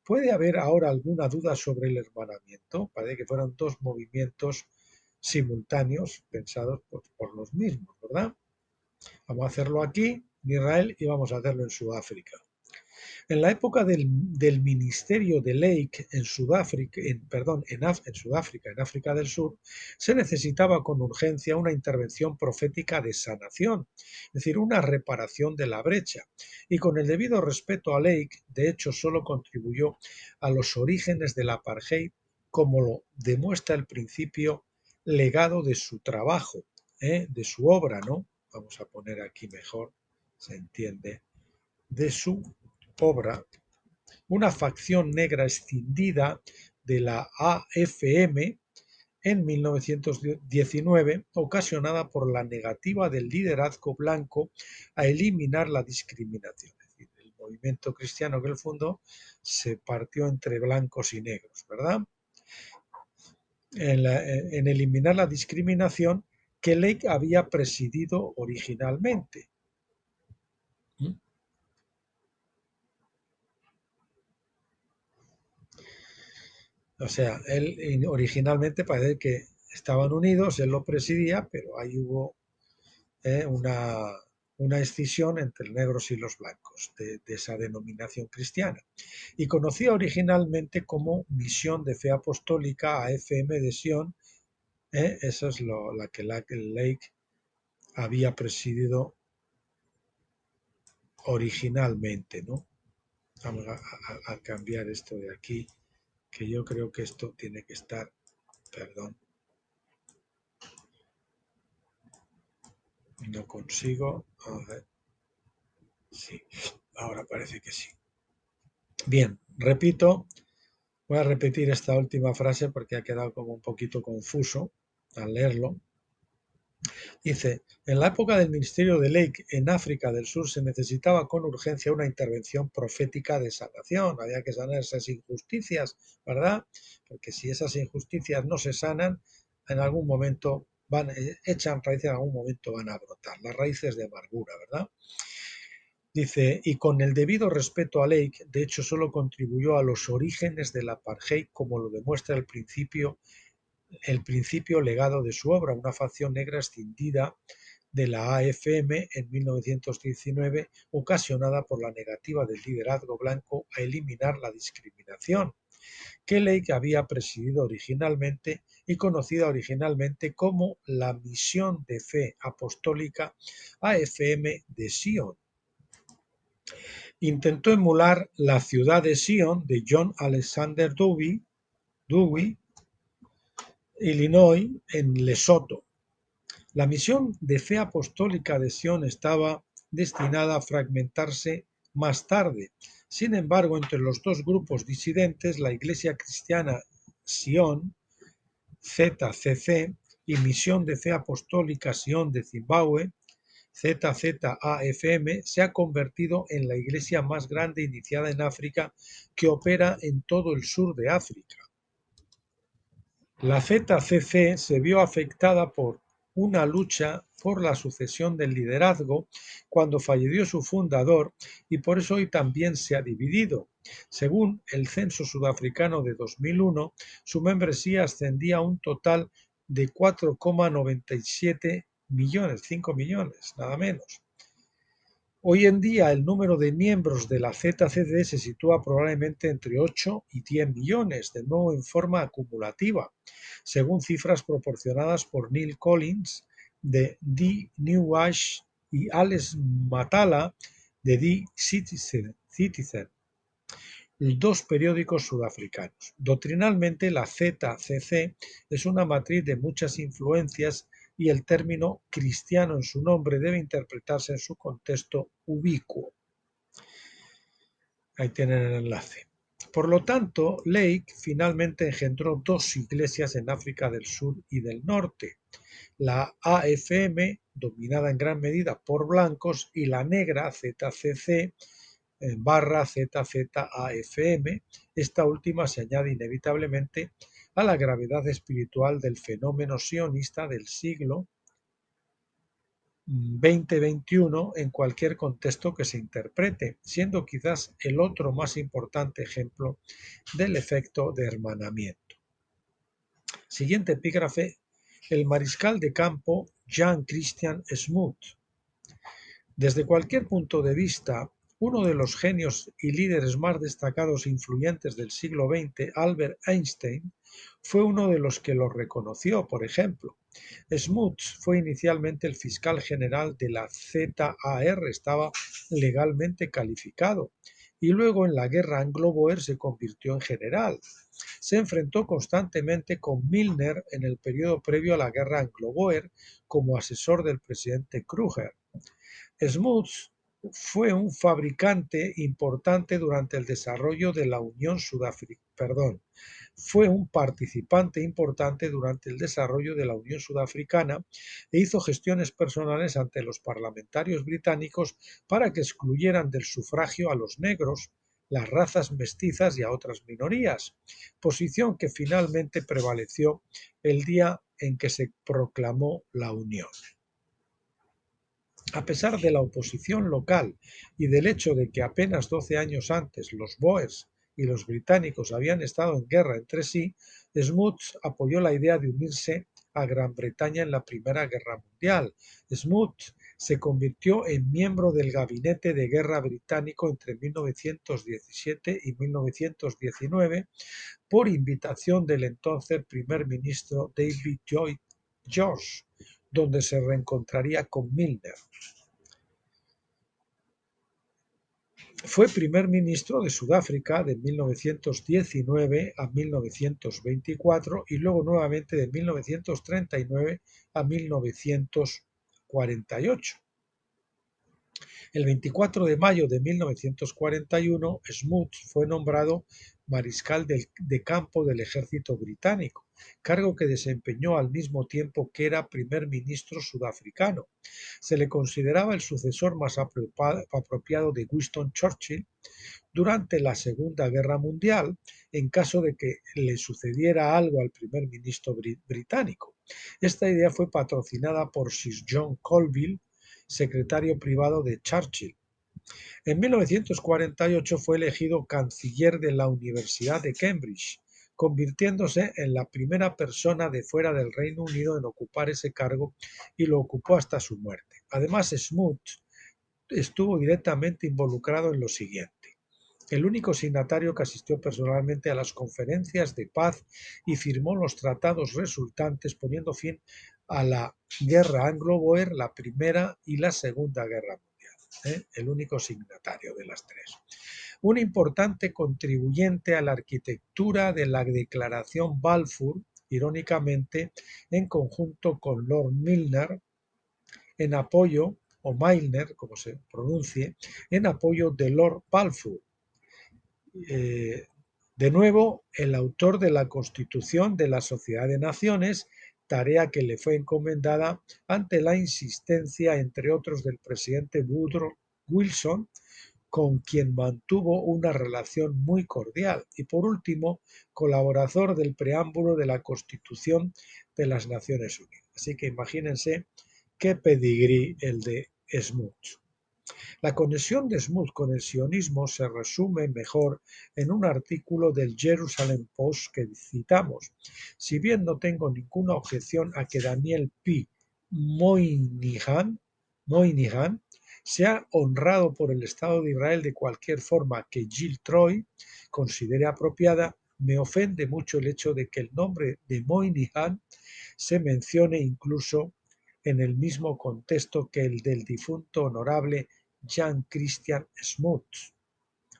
¿Puede haber ahora alguna duda sobre el hermanamiento? Parece que fueron 2 movimientos simultáneos pensados por los mismos, ¿verdad? Vamos a hacerlo aquí, en Israel, y vamos a hacerlo en Sudáfrica. En la época del ministerio de Lake en Sudáfrica, en África del Sur, se necesitaba con urgencia una intervención profética de sanación, es decir, una reparación de la brecha. Y con el debido respeto a Lake, de hecho, solo contribuyó a los orígenes del apartheid, como lo demuestra el principio legado de su trabajo, de su obra, ¿no? Vamos a poner aquí mejor, se entiende, de su obra, una facción negra escindida de la AFM en 1919, ocasionada por la negativa del liderazgo blanco a eliminar la discriminación. Es decir, el movimiento cristiano que él fundó se partió entre blancos y negros, ¿verdad? En eliminar la discriminación que Lake había presidido originalmente. O sea, él originalmente parece que estaban unidos, él lo presidía, pero ahí hubo una escisión entre negros y los blancos de esa denominación cristiana. Y conocía originalmente como Misión de Fe Apostólica AFM de Sion, esa es la que Lake había presidido originalmente, ¿no? Vamos a cambiar esto de aquí, que yo creo que esto tiene que estar, perdón, no consigo, a ver, sí, ahora parece que sí. Bien, repito, voy a repetir esta última frase porque ha quedado como un poquito confuso al leerlo. Dice, en la época del ministerio de Lake en África del Sur se necesitaba con urgencia una intervención profética de sanación. Había que sanar esas injusticias, ¿verdad? Porque si esas injusticias no se sanan, en algún momento echan raíces, en algún momento van a brotar. Las raíces de amargura, ¿verdad? Dice, y con el debido respeto a Lake, de hecho solo contribuyó a los orígenes del apartheid, como lo demuestra el principio legado de su obra, una facción negra escindida de la AFM en 1919, ocasionada por la negativa del liderazgo blanco a eliminar la discriminación, que Lake había presidido originalmente y conocida originalmente como la Misión de Fe Apostólica AFM de Sion. Intentó emular la ciudad de Sion de John Alexander Dewey, Illinois, en Lesoto. La misión de fe apostólica de Sion estaba destinada a fragmentarse más tarde. Sin embargo, entre los dos grupos disidentes, la Iglesia Cristiana Sion, ZCC, y Misión de Fe Apostólica Sion de Zimbabue, ZZAFM, se ha convertido en la iglesia más grande iniciada en África que opera en todo el sur de África. La ZCC se vio afectada por una lucha por la sucesión del liderazgo cuando falleció su fundador y por eso hoy también se ha dividido. Según el censo sudafricano de 2001, su membresía ascendía a un total de 4,97 millones, 5 millones, nada menos. Hoy en día el número de miembros de la ZCC se sitúa probablemente entre 8 y 10 millones, de nuevo en forma acumulativa, según cifras proporcionadas por Neil Collins de The New Age y Alex Matala de The Citizen, dos periódicos sudafricanos. Doctrinalmente, la ZCC es una matriz de muchas influencias y el término cristiano en su nombre debe interpretarse en su contexto ubicuo. Ahí tienen el enlace. Por lo tanto, Lake finalmente engendró dos iglesias en África del Sur y del Norte, la AFM, dominada en gran medida por blancos, y la negra ZCC, ZZAFM. Esta última se añade inevitablemente a la gravedad espiritual del fenómeno sionista del siglo XX-XXI en cualquier contexto que se interprete, siendo quizás el otro más importante ejemplo del efecto de hermanamiento. Siguiente epígrafe, el mariscal de campo Jean Christian Smoot. Desde cualquier punto de vista, uno de los genios y líderes más destacados e influyentes del siglo XX, Albert Einstein, fue uno de los que lo reconoció. Por ejemplo, Smoot fue inicialmente el fiscal general de la ZAR, estaba legalmente calificado, y luego en la guerra anglo-boer se convirtió en general. Se enfrentó constantemente con Milner en el periodo previo a la guerra anglo-boer como asesor del presidente Kruger. Smoot fue un fabricante importante durante el desarrollo de la Unión fue un participante importante durante el desarrollo de la Unión Sudafricana e hizo gestiones personales ante los parlamentarios británicos para que excluyeran del sufragio a los negros, las razas mestizas y a otras minorías, posición que finalmente prevaleció el día en que se proclamó la Unión. A pesar de la oposición local y del hecho de que apenas 12 años antes los Boers y los británicos habían estado en guerra entre sí, Smuts apoyó la idea de unirse a Gran Bretaña en la Primera Guerra Mundial. Smuts se convirtió en miembro del Gabinete de Guerra británico entre 1917 y 1919 por invitación del entonces primer ministro David Lloyd George, donde se reencontraría con Milner. Fue primer ministro de Sudáfrica de 1919 a 1924 y luego nuevamente de 1939 a 1948. El 24 de mayo de 1941, Smuts fue nombrado mariscal de campo del ejército británico, cargo que desempeñó al mismo tiempo que era primer ministro sudafricano. Se le consideraba el sucesor más apropiado de Winston Churchill durante la Segunda Guerra Mundial, en caso de que le sucediera algo al primer ministro británico. Esta idea fue patrocinada por Sir John Colville, secretario privado de Churchill. En 1948 fue elegido canciller de la Universidad de Cambridge, convirtiéndose en la primera persona de fuera del Reino Unido en ocupar ese cargo y lo ocupó hasta su muerte. Además, Smuts estuvo directamente involucrado en lo siguiente. El único signatario que asistió personalmente a las conferencias de paz y firmó los tratados resultantes poniendo fin a la guerra anglo-boer, la Primera y la Segunda Guerra Mundial. El único signatario de las tres. Un importante contribuyente a la arquitectura de la Declaración Balfour, irónicamente, en conjunto con Lord Milner, en apoyo, o Milner, como se pronuncie, en apoyo de Lord Balfour. De nuevo, el autor de la Constitución de la Sociedad de Naciones, tarea que le fue encomendada ante la insistencia, entre otros, del presidente Woodrow Wilson, con quien mantuvo una relación muy cordial, y por último, colaborador del preámbulo de la Constitución de las Naciones Unidas. Así que imagínense qué pedigrí el de Smuts. La conexión de Smuts con el sionismo se resume mejor en un artículo del Jerusalem Post que citamos. Si bien no tengo ninguna objeción a que Daniel P. Moynihan sea honrado por el Estado de Israel de cualquier forma que Jill Troy considere apropiada, me ofende mucho el hecho de que el nombre de Moynihan se mencione incluso en el mismo contexto que el del difunto honorable Jan Christian Smuts.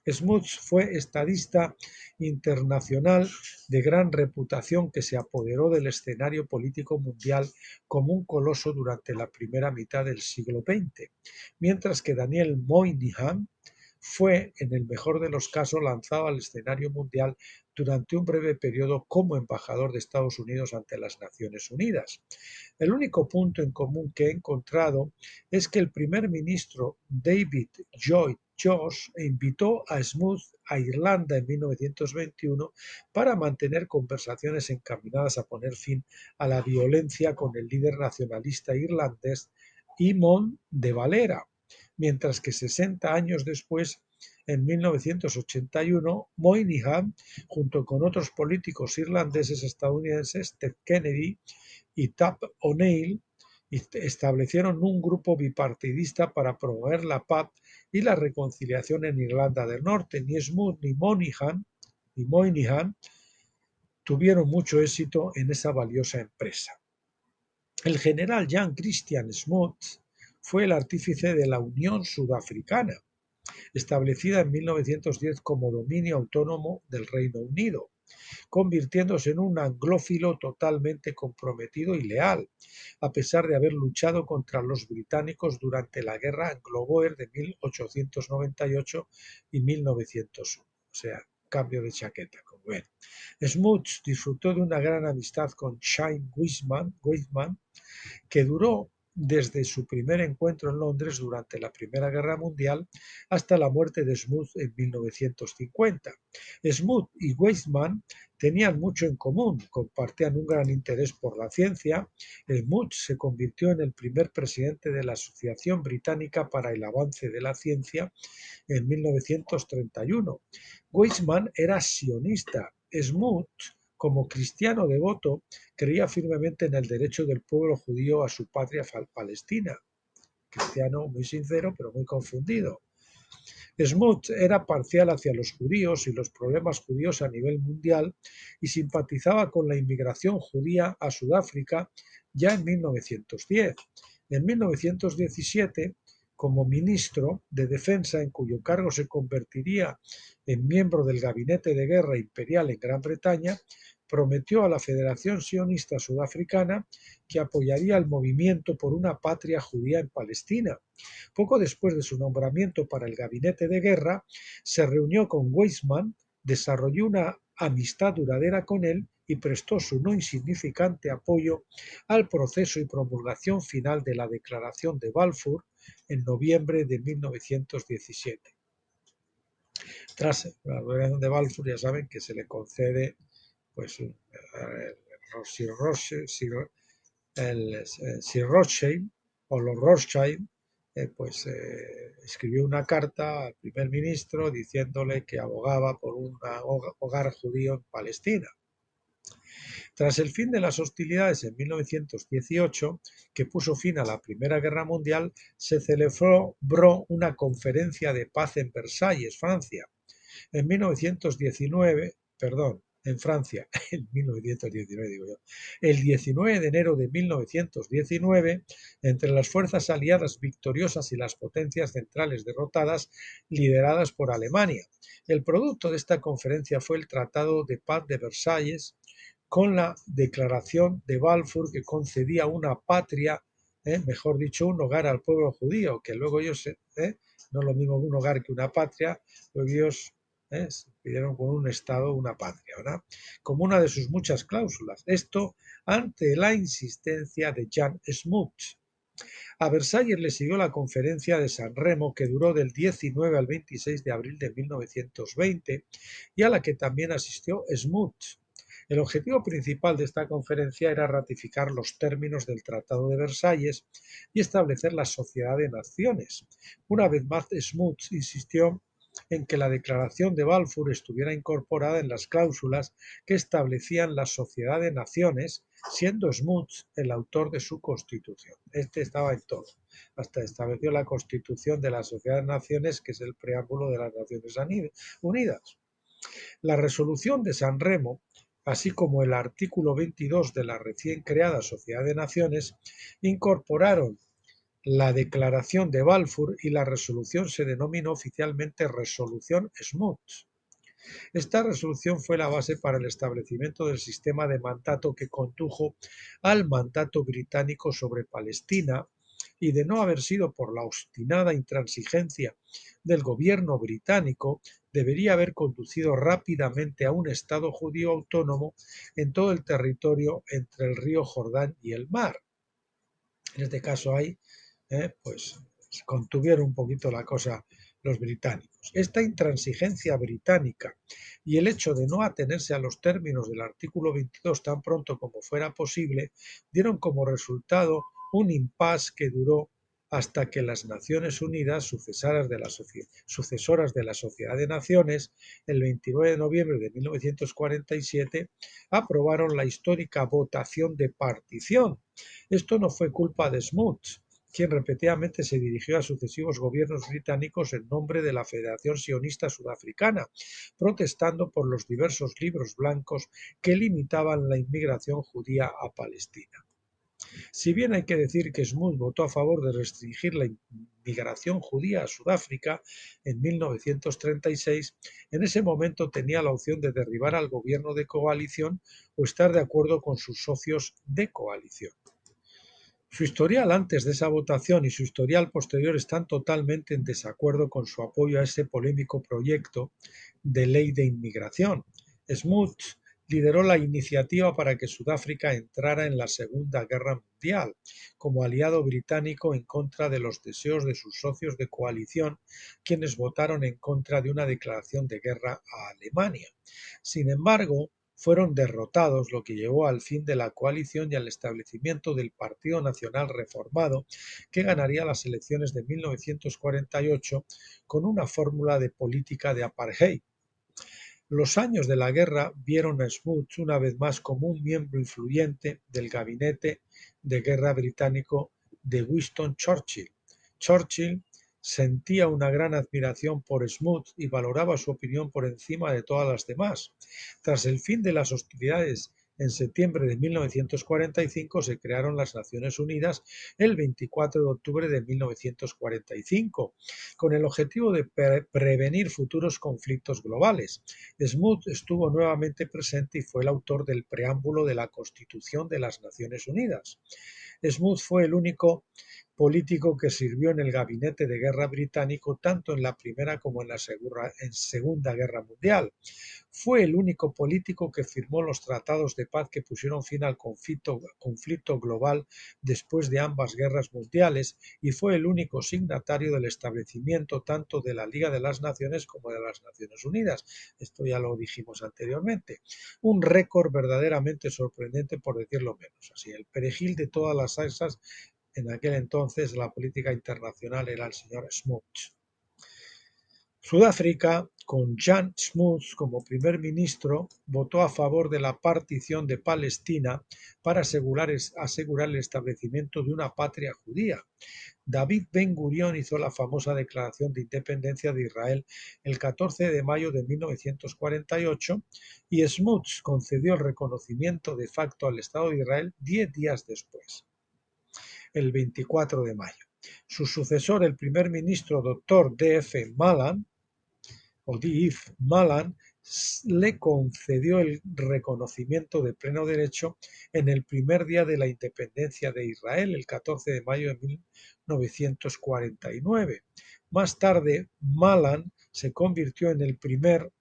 Smuts fue estadista internacional de gran reputación que se apoderó del escenario político mundial como un coloso durante la primera mitad del siglo XX, mientras que Daniel Moynihan fue, en el mejor de los casos, lanzado al escenario mundial durante un breve periodo como embajador de Estados Unidos ante las Naciones Unidas. El único punto en común que he encontrado es que el primer ministro David Lloyd George invitó a Smuts a Irlanda en 1921 para mantener conversaciones encaminadas a poner fin a la violencia con el líder nacionalista irlandés Eamon de Valera, mientras que 60 años después, en 1981, Moynihan, junto con otros políticos irlandeses estadounidenses, Ted Kennedy y Tap O'Neill, establecieron un grupo bipartidista para promover la paz y la reconciliación en Irlanda del Norte. Ni Smuts ni Moynihan tuvieron mucho éxito en esa valiosa empresa. El general Jan Christian Smuts fue el artífice de la Unión Sudafricana, establecida en 1910 como dominio autónomo del Reino Unido, convirtiéndose en un anglófilo totalmente comprometido y leal, a pesar de haber luchado contra los británicos durante la guerra anglo-boer de 1898 y 1901. O sea, cambio de chaqueta, como ven. Smuts disfrutó de una gran amistad con Chaim Weizmann, que duró desde su primer encuentro en Londres durante la Primera Guerra Mundial hasta la muerte de Smoot en 1950. Smoot y Weizmann tenían mucho en común, compartían un gran interés por la ciencia. Smoot se convirtió en el primer presidente de la Asociación Británica para el Avance de la Ciencia en 1931. Weizmann era sionista. Smoot, como cristiano devoto, creía firmemente en el derecho del pueblo judío a su patria palestina. Cristiano muy sincero, pero muy confundido. Smoot era parcial hacia los judíos y los problemas judíos a nivel mundial y simpatizaba con la inmigración judía a Sudáfrica ya en 1910. En 1917, como ministro de Defensa, en cuyo cargo se convertiría en miembro del Gabinete de Guerra Imperial en Gran Bretaña, prometió a la Federación Sionista Sudafricana que apoyaría el movimiento por una patria judía en Palestina. Poco después de su nombramiento para el Gabinete de Guerra, se reunió con Weizmann, desarrolló una amistad duradera con él y prestó su no insignificante apoyo al proceso y promulgación final de la Declaración de Balfour en noviembre de 1917. Tras la Declaración de Balfour, ya saben que se le concede pues Sir Rothschild o los Rothschild escribió una carta al primer ministro diciéndole que abogaba por un hogar judío en Palestina. Tras el fin de las hostilidades en 1918, que puso fin a la Primera Guerra Mundial, se celebró una conferencia de paz en Versalles, Francia. En 1919, en Francia, en 1919 digo yo, el 19 de enero de 1919, entre las fuerzas aliadas victoriosas y las potencias centrales derrotadas, lideradas por Alemania. El producto de esta conferencia fue el Tratado de Paz de Versalles, con la Declaración de Balfour que concedía una patria, mejor dicho, un hogar al pueblo judío, que luego ellos, no es lo mismo un hogar que una patria, luego ellos pidieron con un Estado una patria, ¿verdad? Como una de sus muchas cláusulas. Esto ante la insistencia de Jan Smoot. A Versalles le siguió la conferencia de San Remo, que duró del 19 al 26 de abril de 1920 y a la que también asistió Smoot. El objetivo principal de esta conferencia era ratificar los términos del Tratado de Versalles y establecer la Sociedad de Naciones. Una vez más, Smoot insistió en que la Declaración de Balfour estuviera incorporada en las cláusulas que establecían la Sociedad de Naciones, siendo Smoot el autor de su Constitución. Este estaba en todo. Hasta estableció la Constitución de la Sociedad de Naciones, que es el preámbulo de las Naciones Unidas. La resolución de San Remo, así como el artículo 22 de la recién creada Sociedad de Naciones, incorporaron la Declaración de Balfour y la resolución se denominó oficialmente Resolución Smoot. Esta resolución fue la base para el establecimiento del sistema de mandato que condujo al mandato británico sobre Palestina y, de no haber sido por la obstinada intransigencia del gobierno británico, debería haber conducido rápidamente a un Estado judío autónomo en todo el territorio entre el río Jordán y el mar. En este caso hay, pues contuvieron un poquito la cosa los británicos. Esta intransigencia británica y el hecho de no atenerse a los términos del artículo 22 tan pronto como fuera posible dieron como resultado un impasse que duró hasta que las Naciones Unidas, sucesoras de la Sociedad de Naciones, el 29 de noviembre de 1947, aprobaron la histórica votación de partición. Esto no fue culpa de Smoot, quien repetidamente se dirigió a sucesivos gobiernos británicos en nombre de la Federación Sionista Sudafricana, protestando por los diversos libros blancos que limitaban la inmigración judía a Palestina. Si bien hay que decir que Smoot votó a favor de restringir la inmigración judía a Sudáfrica en 1936, en ese momento tenía la opción de derribar al gobierno de coalición o estar de acuerdo con sus socios de coalición. Su historial antes de esa votación y su historial posterior están totalmente en desacuerdo con su apoyo a ese polémico proyecto de ley de inmigración. Smoot lideró la iniciativa para que Sudáfrica entrara en la Segunda Guerra Mundial como aliado británico en contra de los deseos de sus socios de coalición, quienes votaron en contra de una declaración de guerra a Alemania. Sin embargo, fueron derrotados, lo que llevó al fin de la coalición y al establecimiento del Partido Nacional Reformado, que ganaría las elecciones de 1948 con una fórmula de política de apartheid. Los años de la guerra vieron a Smuts una vez más como un miembro influyente del gabinete de guerra británico de Winston Churchill. Churchill sentía una gran admiración por Smuts y valoraba su opinión por encima de todas las demás. Tras el fin de las hostilidades en septiembre de 1945 se crearon las Naciones Unidas el 24 de octubre de 1945, con el objetivo de prevenir futuros conflictos globales. Smuts estuvo nuevamente presente y fue el autor del preámbulo de la Constitución de las Naciones Unidas. Smuts fue el único político que sirvió en el gabinete de guerra británico tanto en la Primera como en la Segunda Guerra Mundial. Fue el único político que firmó los tratados de paz que pusieron fin al conflicto global después de ambas guerras mundiales y fue el único signatario del establecimiento tanto de la Liga de las Naciones como de las Naciones Unidas. Esto ya lo dijimos anteriormente. Un récord verdaderamente sorprendente, por decirlo menos. Así, el perejil de todas las salsas en aquel entonces la política internacional era el señor Smuts. Sudáfrica, con Jan Smuts como primer ministro, votó a favor de la partición de Palestina para asegurar el establecimiento de una patria judía. David Ben Gurión hizo la famosa declaración de independencia de Israel el 14 de mayo de 1948 y Smuts concedió el reconocimiento de facto al Estado de Israel 10 días después, el 24 de mayo. Su sucesor, el primer ministro Dr. D.F. Malan, le concedió el reconocimiento de pleno derecho en el primer día de la independencia de Israel, el 14 de mayo de 1949. Más tarde, Malan se convirtió en el primer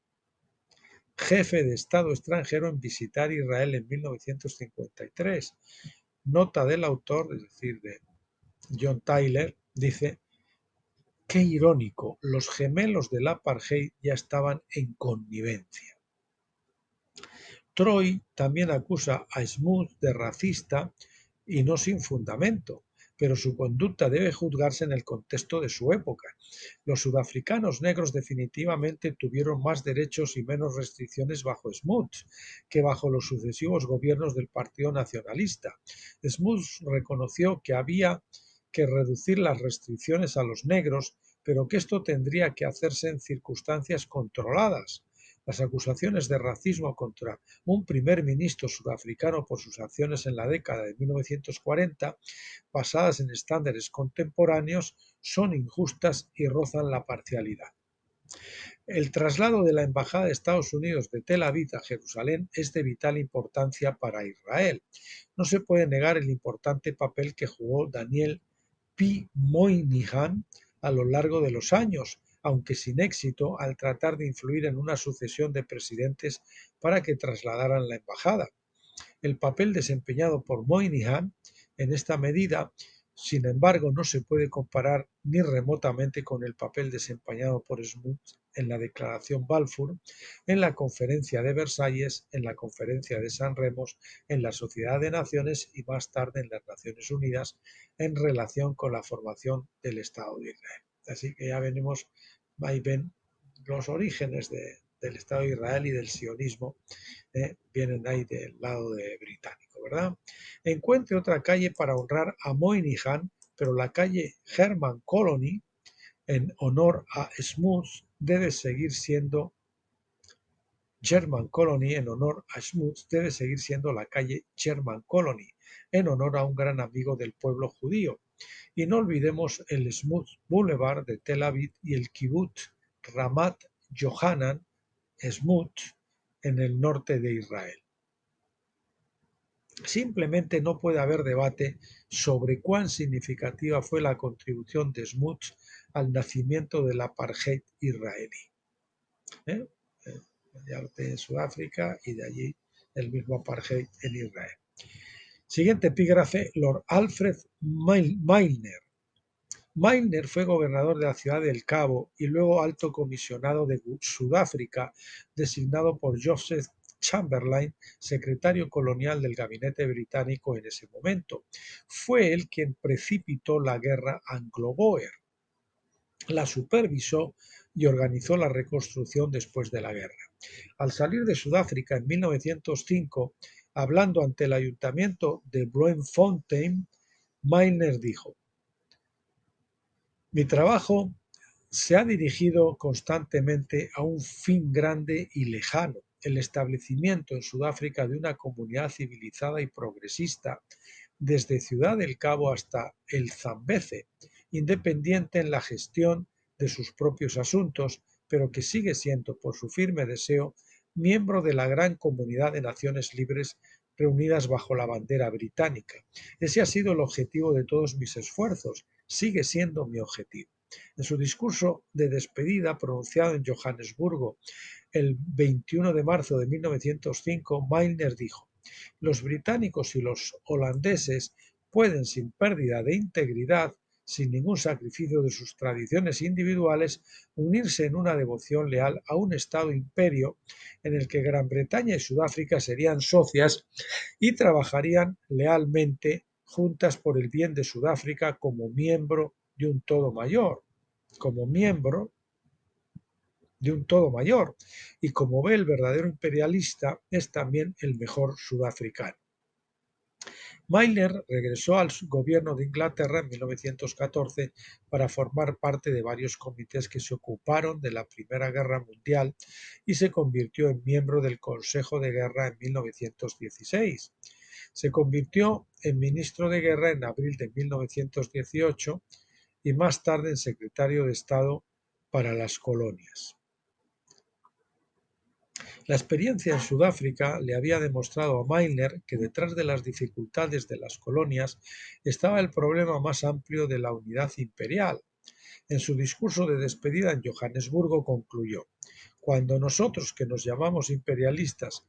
jefe de Estado extranjero en visitar Israel en 1953. Nota del autor, es decir, de John Tyler, dice: qué irónico, los gemelos del apartheid ya estaban en connivencia. Troy también acusa a Smuts de racista y no sin fundamento, pero su conducta debe juzgarse en el contexto de su época. Los sudafricanos negros definitivamente tuvieron más derechos y menos restricciones bajo Smuts que bajo los sucesivos gobiernos del Partido Nacionalista. Smuts reconoció que había que reducir las restricciones a los negros, pero que esto tendría que hacerse en circunstancias controladas. Las acusaciones de racismo contra un primer ministro sudafricano por sus acciones en la década de 1940, basadas en estándares contemporáneos, son injustas y rozan la parcialidad. El traslado de la Embajada de Estados Unidos de Tel Aviv a Jerusalén es de vital importancia para Israel. No se puede negar el importante papel que jugó Daniel P. Moynihan a lo largo de los años, aunque sin éxito, al tratar de influir en una sucesión de presidentes para que trasladaran la embajada. El papel desempeñado por Moynihan en esta medida, sin embargo, no se puede comparar ni remotamente con el papel desempeñado por Smuts en la Declaración Balfour, en la Conferencia de Versalles, en la Conferencia de San Remo, en la Sociedad de Naciones y más tarde en las Naciones Unidas en relación con la formación del Estado de Israel. Así que ya venimos, ahí ven los orígenes del Estado de Israel y del sionismo, vienen ahí del lado británico, ¿verdad? Encuentre otra calle para honrar a Moynihan, pero la calle German Colony, en honor a Smuts, debe seguir siendo German Colony, en honor a Smuts, debe seguir siendo la calle German Colony, en honor a un gran amigo del pueblo judío. Y no olvidemos el Smuts Boulevard de Tel Aviv y el Kibbutz Ramat Yohanan Smuts en el norte de Israel. Simplemente no puede haber debate sobre cuán significativa fue la contribución de Smuts al nacimiento del apartheid israelí. Ya lo tiene en Sudáfrica y de allí el mismo apartheid en Israel. Siguiente epígrafe, Lord Alfred Milner. Milner fue gobernador de la ciudad del Cabo y luego alto comisionado de Sudáfrica, designado por Joseph Chamberlain, secretario colonial del gabinete británico en ese momento. Fue él quien precipitó la guerra anglo-boer, la supervisó y organizó la reconstrucción después de la guerra. Al salir de Sudáfrica en 1905, hablando ante el ayuntamiento de Bloemfontein, Milner dijo: "Mi trabajo se ha dirigido constantemente a un fin grande y lejano, el establecimiento en Sudáfrica de una comunidad civilizada y progresista, desde Ciudad del Cabo hasta el Zambeze, independiente en la gestión de sus propios asuntos, pero que sigue siendo, por su firme deseo, miembro de la gran comunidad de naciones libres reunidas bajo la bandera británica. Ese ha sido el objetivo de todos mis esfuerzos, sigue siendo mi objetivo". En su discurso de despedida pronunciado en Johannesburgo el 21 de marzo de 1905, Milner dijo: "Los británicos y los holandeses pueden, sin pérdida de integridad, sin ningún sacrificio de sus tradiciones individuales, unirse en una devoción leal a un Estado-imperio en el que Gran Bretaña y Sudáfrica serían socias y trabajarían lealmente juntas por el bien de Sudáfrica como miembro de un todo mayor, y como ve el verdadero imperialista, es también el mejor sudafricano". Milner regresó al gobierno de Inglaterra en 1914 para formar parte de varios comités que se ocuparon de la Primera Guerra Mundial y se convirtió en miembro del Consejo de Guerra en 1916. Se convirtió en ministro de Guerra en abril de 1918 y más tarde en secretario de Estado para las colonias. La experiencia en Sudáfrica le había demostrado a Milner que detrás de las dificultades de las colonias estaba el problema más amplio de la unidad imperial. En su discurso de despedida en Johannesburgo concluyó: "Cuando nosotros, que nos llamamos imperialistas,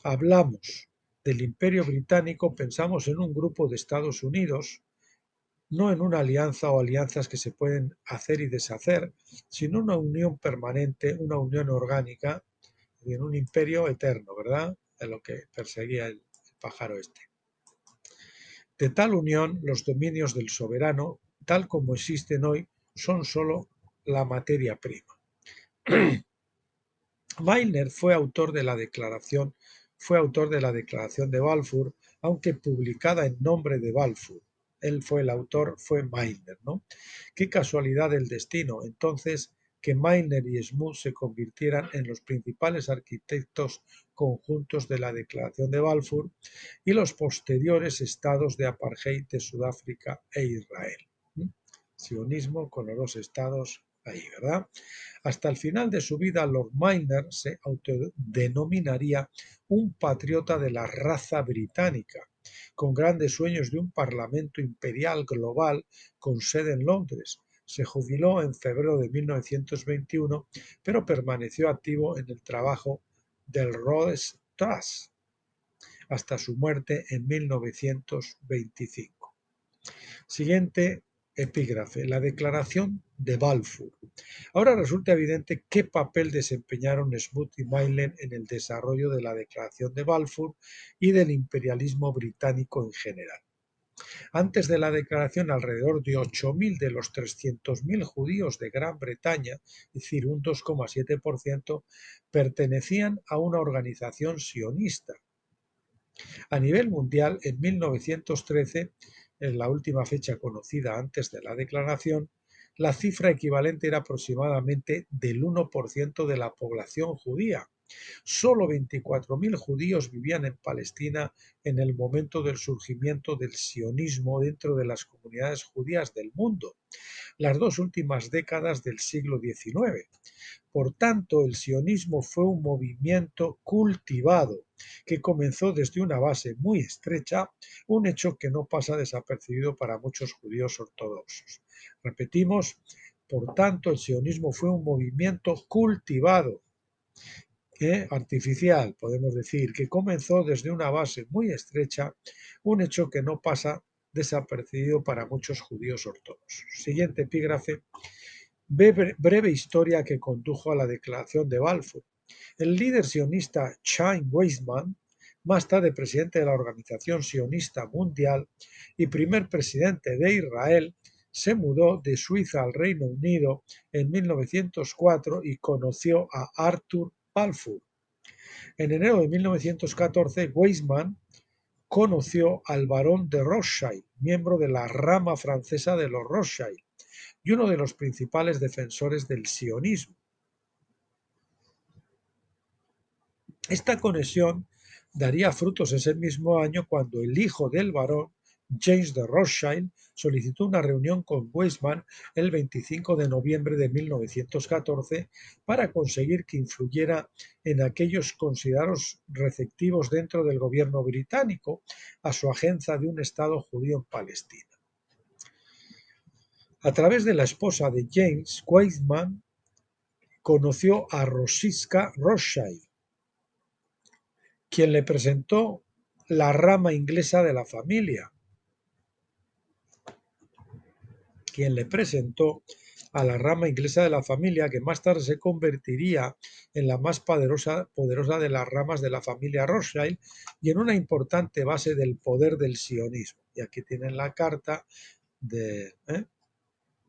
hablamos del Imperio Británico, pensamos en un grupo de Estados Unidos, no en una alianza o alianzas que se pueden hacer y deshacer, sino una unión permanente, una unión orgánica, en un imperio eterno", ¿verdad? De lo que perseguía el pájaro este. De tal unión, los dominios del soberano, tal como existen hoy, son sólo la materia prima. Milner fue autor de la declaración de Balfour, aunque publicada en nombre de Balfour. Él fue el autor, fue Milner, ¿no? Qué casualidad del destino, entonces, que Milner y Smoot se convirtieran en los principales arquitectos conjuntos de la Declaración de Balfour y los posteriores estados de apartheid de Sudáfrica e Israel. Sionismo con los dos estados ahí, ¿verdad? Hasta el final de su vida, Lord Milner se autodenominaría un patriota de la raza británica, con grandes sueños de un parlamento imperial global con sede en Londres. Se jubiló en febrero de 1921, pero permaneció activo en el trabajo del Rhodes Trust hasta su muerte en 1925. Siguiente epígrafe: la Declaración de Balfour. Ahora resulta evidente qué papel desempeñaron Smoot y Milner en el desarrollo de la Declaración de Balfour y del imperialismo británico en general. Antes de la declaración, alrededor de 8.000 de los 300.000 judíos de Gran Bretaña, es decir, un 2,7%, pertenecían a una organización sionista. A nivel mundial, en 1913, en la última fecha conocida antes de la declaración, la cifra equivalente era aproximadamente del 1% de la población judía. Solo 24.000 judíos vivían en Palestina en el momento del surgimiento del sionismo dentro de las comunidades judías del mundo, las dos últimas décadas del siglo XIX. Por tanto, el sionismo fue un movimiento cultivado que comenzó desde una base muy estrecha, un hecho que no pasa desapercibido para muchos judíos ortodoxos. Repetimos, por tanto, el sionismo fue un movimiento cultivado artificial, podemos decir, que comenzó desde una base muy estrecha, un hecho que no pasa desapercibido para muchos judíos ortodoxos. Siguiente epígrafe. Breve historia que condujo a la declaración de Balfour. El líder sionista Chaim Weizmann, más tarde presidente de la Organización Sionista Mundial y primer presidente de Israel, se mudó de Suiza al Reino Unido en 1904 y conoció a Arthur Balfour. En enero de 1914, Weizmann conoció al barón de Rothschild, miembro de la rama francesa de los Rothschild y uno de los principales defensores del sionismo. Esta conexión daría frutos ese mismo año cuando el hijo del barón, James de Rothschild, solicitó una reunión con Weizmann el 25 de noviembre de 1914 para conseguir que influyera en aquellos considerados receptivos dentro del gobierno británico a su agenda de un Estado judío en Palestina. A través de la esposa de James, Weizmann conoció a Rosicka Rothschild, quien le presentó la rama inglesa de la familia, que más tarde se convertiría en la más poderosa de las ramas de la familia Rothschild y en una importante base del poder del sionismo. Y aquí tienen la carta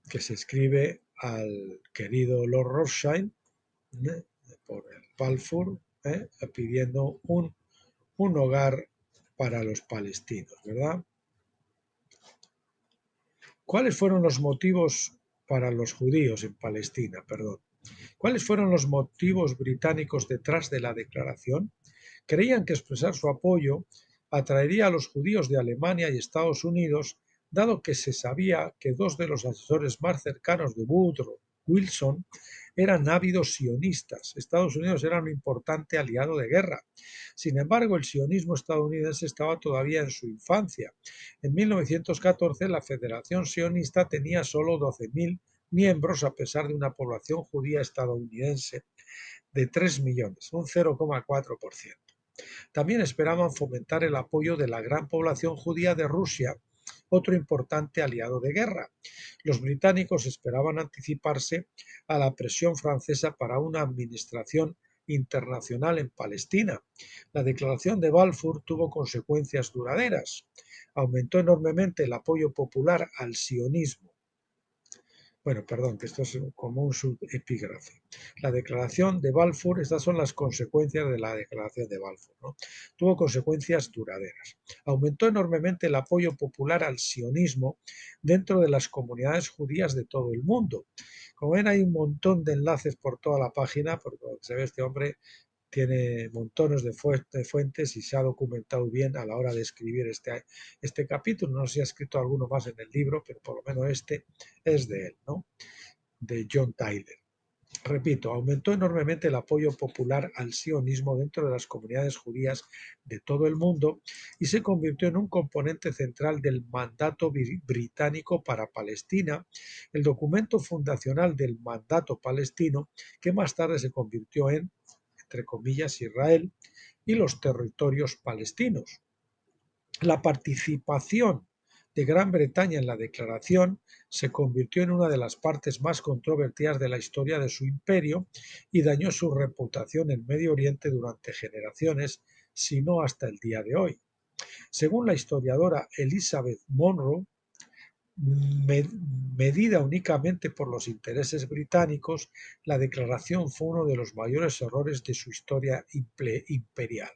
que se escribe al querido Lord Rothschild por el Balfour, pidiendo un hogar para los palestinos, ¿verdad? ¿Cuáles fueron los motivos para los judíos en Palestina? ¿Cuáles fueron los motivos británicos detrás de la declaración? Creían que expresar su apoyo atraería a los judíos de Alemania y Estados Unidos, dado que se sabía que dos de los asesores más cercanos de Woodrow Wilson eran ávidos sionistas. Estados Unidos era un importante aliado de guerra. Sin embargo, el sionismo estadounidense estaba todavía en su infancia. En 1914, la Federación Sionista tenía solo 12.000 miembros, a pesar de una población judía estadounidense de 3 millones, un 0,4%. También esperaban fomentar el apoyo de la gran población judía de Rusia, otro importante aliado de guerra. Los británicos esperaban anticiparse a la presión francesa para una administración internacional en Palestina. La declaración de Balfour tuvo consecuencias duraderas. Aumentó enormemente el apoyo popular al sionismo. Que esto es como un subepígrafe. La declaración de Balfour, estas son las consecuencias de la declaración de Balfour, ¿no? Tuvo consecuencias duraderas. Aumentó enormemente el apoyo popular al sionismo dentro de las comunidades judías de todo el mundo. Como ven, hay un montón de enlaces por toda la página, porque se ve este hombre tiene montones de fuentes y se ha documentado bien a la hora de escribir este capítulo. No sé si ha escrito alguno más en el libro, pero por lo menos este es de él, ¿no? De John Tyler. Repito, aumentó enormemente el apoyo popular al sionismo dentro de las comunidades judías de todo el mundo y se convirtió en un componente central del mandato británico para Palestina, el documento fundacional del mandato palestino, que más tarde se convirtió en, entre comillas, Israel y los territorios palestinos. La participación de Gran Bretaña en la declaración se convirtió en una de las partes más controvertidas de la historia de su imperio y dañó su reputación en Medio Oriente durante generaciones, si no hasta el día de hoy. Según la historiadora Elizabeth Monroe, medida únicamente por los intereses británicos, la declaración fue uno de los mayores errores de su historia imperial.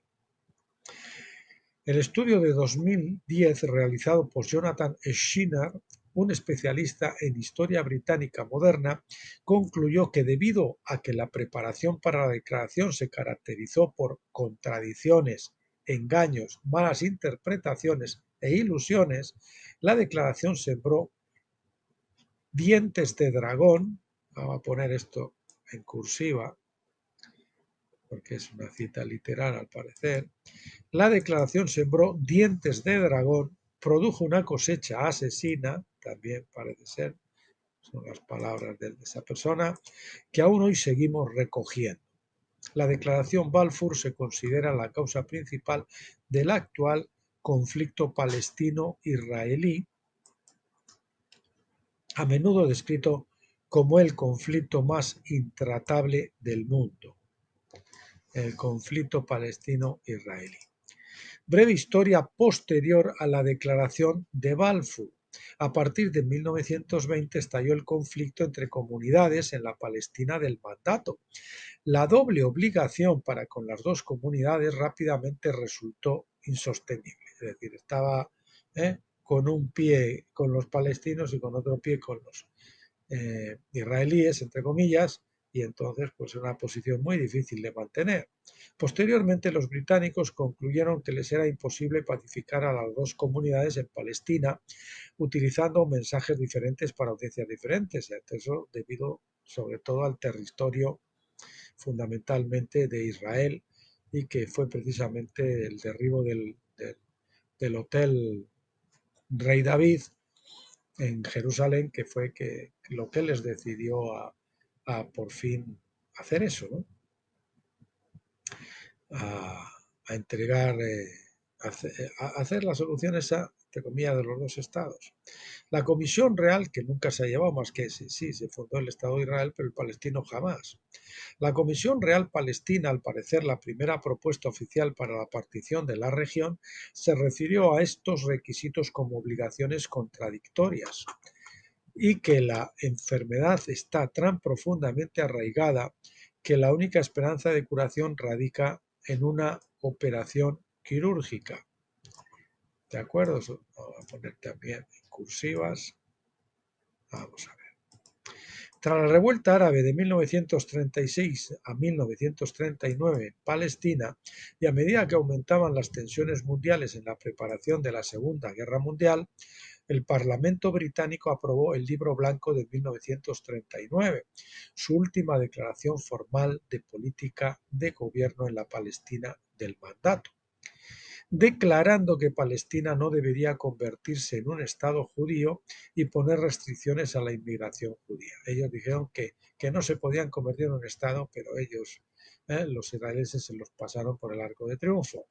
El estudio de 2010 realizado por Jonathan Schiner, un especialista en historia británica moderna, concluyó que debido a que la preparación para la declaración se caracterizó por contradicciones, engaños, malas interpretaciones e ilusiones, la declaración sembró dientes de dragón. Vamos a poner esto en cursiva porque es una cita literal al parecer. La declaración sembró dientes de dragón, produjo una cosecha asesina, también parece ser, son las palabras de esa persona, que aún hoy seguimos recogiendo. La declaración Balfour se considera la causa principal del actual conflicto palestino-israelí, a menudo descrito como el conflicto más intratable del mundo, el conflicto palestino-israelí. Breve historia posterior a la declaración de Balfour. A partir de 1920 estalló el conflicto entre comunidades en la Palestina del Mandato. La doble obligación para con las dos comunidades rápidamente resultó insostenible. Es decir, estaba con un pie con los palestinos y con otro pie con los israelíes, entre comillas, y entonces pues era una posición muy difícil de mantener. Posteriormente los británicos concluyeron que les era imposible pacificar a las dos comunidades en Palestina utilizando mensajes diferentes para audiencias diferentes, eso debido sobre todo al territorio fundamentalmente de Israel y que fue precisamente el derribo del hotel Rey David en Jerusalén, que fue lo que les decidió a por fin hacer eso, ¿no? A entregar, a hacer las soluciones entre comillas, de los dos estados. La Comisión Real, que nunca se ha llevado más que sí, se fundó el Estado de Israel, pero el palestino jamás. La Comisión Real Palestina, al parecer la primera propuesta oficial para la partición de la región, se refirió a estos requisitos como obligaciones contradictorias y que la enfermedad está tan profundamente arraigada que la única esperanza de curación radica en una operación quirúrgica. ¿De acuerdo? Vamos a poner también en cursivas. Vamos a ver. Tras la revuelta árabe de 1936 a 1939 en Palestina, y a medida que aumentaban las tensiones mundiales en la preparación de la Segunda Guerra Mundial, el Parlamento británico aprobó el Libro Blanco de 1939, su última declaración formal de política de gobierno en la Palestina del Mandato, declarando que Palestina no debería convertirse en un Estado judío y poner restricciones a la inmigración judía. Ellos dijeron que no se podían convertir en un Estado, pero ellos, los israelíes, se los pasaron por el arco de triunfo.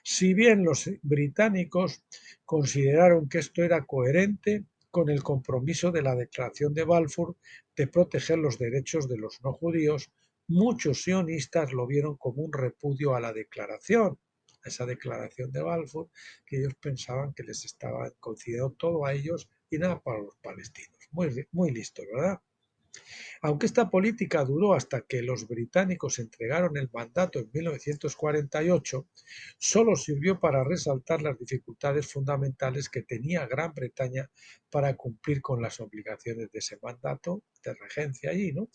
Si bien los británicos consideraron que esto era coherente con el compromiso de la Declaración de Balfour de proteger los derechos de los no judíos, muchos sionistas lo vieron como un repudio a la declaración, a esa Declaración de Balfour, que ellos pensaban que les estaba concedido todo a ellos y nada para los palestinos. Muy, muy listo, ¿verdad? Aunque esta política duró hasta que los británicos entregaron el mandato en 1948, solo sirvió para resaltar las dificultades fundamentales que tenía Gran Bretaña para cumplir con las obligaciones de ese mandato de regencia allí, ¿no?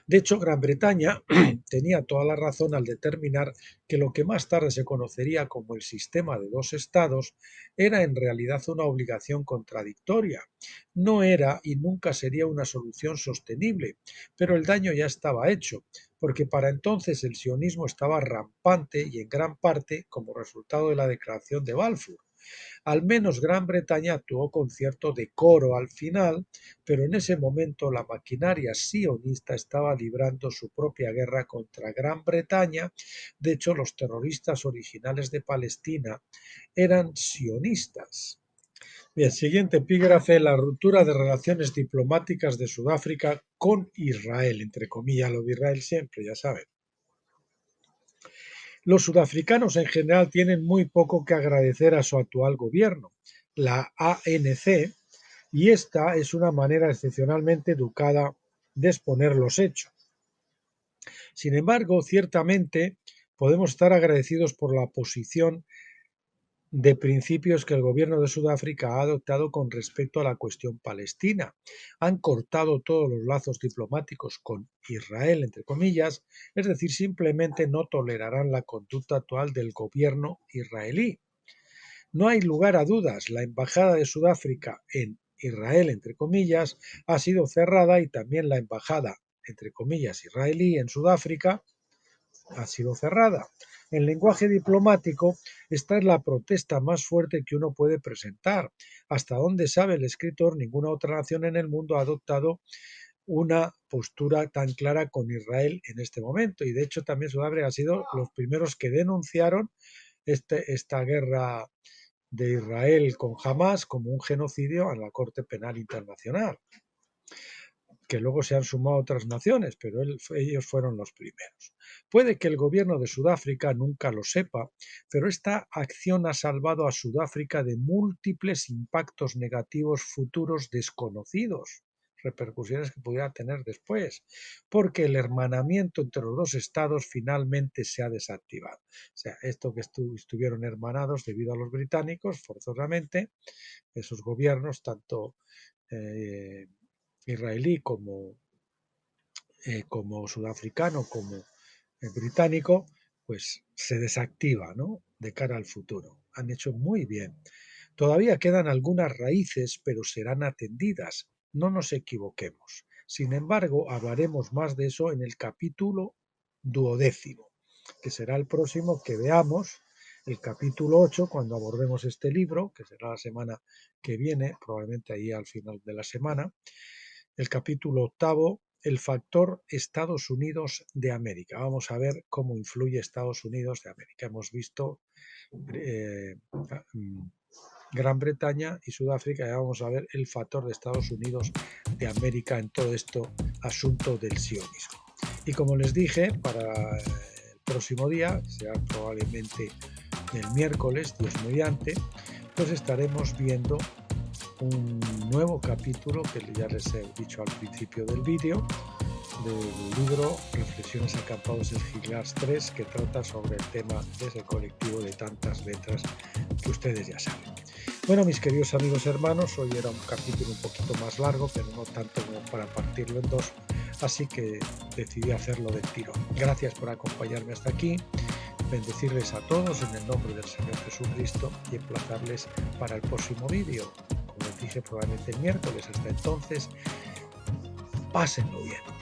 De hecho, Gran Bretaña tenía toda la razón al determinar que lo que más tarde se conocería como el sistema de dos estados era en realidad una obligación contradictoria. No era y nunca sería una solución sostenible, pero el daño ya estaba hecho, porque para entonces el sionismo estaba rampante y en gran parte como resultado de la Declaración de Balfour. Al menos Gran Bretaña actuó con cierto decoro al final, pero en ese momento la maquinaria sionista estaba librando su propia guerra contra Gran Bretaña. De hecho, los terroristas originales de Palestina eran sionistas. Bien, siguiente epígrafe, la ruptura de relaciones diplomáticas de Sudáfrica con Israel, entre comillas, lo de Israel siempre, ya saben. Los sudafricanos en general tienen muy poco que agradecer a su actual gobierno, la ANC, y esta es una manera excepcionalmente educada de exponer los hechos. Sin embargo, ciertamente podemos estar agradecidos por la posición de principios que el gobierno de Sudáfrica ha adoptado con respecto a la cuestión palestina. Han cortado todos los lazos diplomáticos con Israel, entre comillas, es decir, simplemente no tolerarán la conducta actual del gobierno israelí. No hay lugar a dudas, la embajada de Sudáfrica en Israel, entre comillas, ha sido cerrada y también la embajada, entre comillas, israelí en Sudáfrica ha sido cerrada. En lenguaje diplomático, esta es la protesta más fuerte que uno puede presentar. Hasta donde sabe el escritor, ninguna otra nación en el mundo ha adoptado una postura tan clara con Israel en este momento. Y de hecho también Sudáfrica ha sido los primeros que denunciaron esta guerra de Israel con Hamas como un genocidio a la Corte Penal Internacional, que luego se han sumado otras naciones, pero ellos fueron los primeros. Puede que el gobierno de Sudáfrica nunca lo sepa, pero esta acción ha salvado a Sudáfrica de múltiples impactos negativos futuros desconocidos, repercusiones que pudiera tener después, porque el hermanamiento entre los dos estados finalmente se ha desactivado. O sea, esto que estuvieron hermanados debido a los británicos, forzosamente, esos gobiernos, tanto israelí como sudafricano como británico, pues se desactiva, ¿no?, de cara al futuro. Han hecho muy bien. Todavía quedan algunas raíces, pero serán atendidas. No nos equivoquemos. Sin embargo, hablaremos más de eso en el capítulo 12, que será el próximo que veamos, el capítulo 8, cuando abordemos este libro, que será la semana que viene, probablemente ahí al final de la semana. El capítulo 8, el factor Estados Unidos de América. Vamos a ver cómo influye Estados Unidos de América. Hemos visto Gran Bretaña y Sudáfrica, y vamos a ver el factor de Estados Unidos de América en todo esto asunto del sionismo. Y como les dije, para el próximo día, que será probablemente el miércoles, Dios mediante, pues estaremos viendo un nuevo capítulo que ya les he dicho al principio del vídeo, del libro Reflexiones acampados en Giglars 3, que trata sobre el tema de ese colectivo de tantas letras que ustedes ya saben. Bueno, mis queridos amigos hermanos, hoy era un capítulo un poquito más largo, pero no tanto como para partirlo en dos, así que decidí hacerlo del tirón. Gracias por acompañarme hasta aquí, bendecirles a todos en el nombre del Señor Jesucristo y emplazarles para el próximo vídeo, como les dije, probablemente el miércoles. Hasta entonces, pásenlo bien.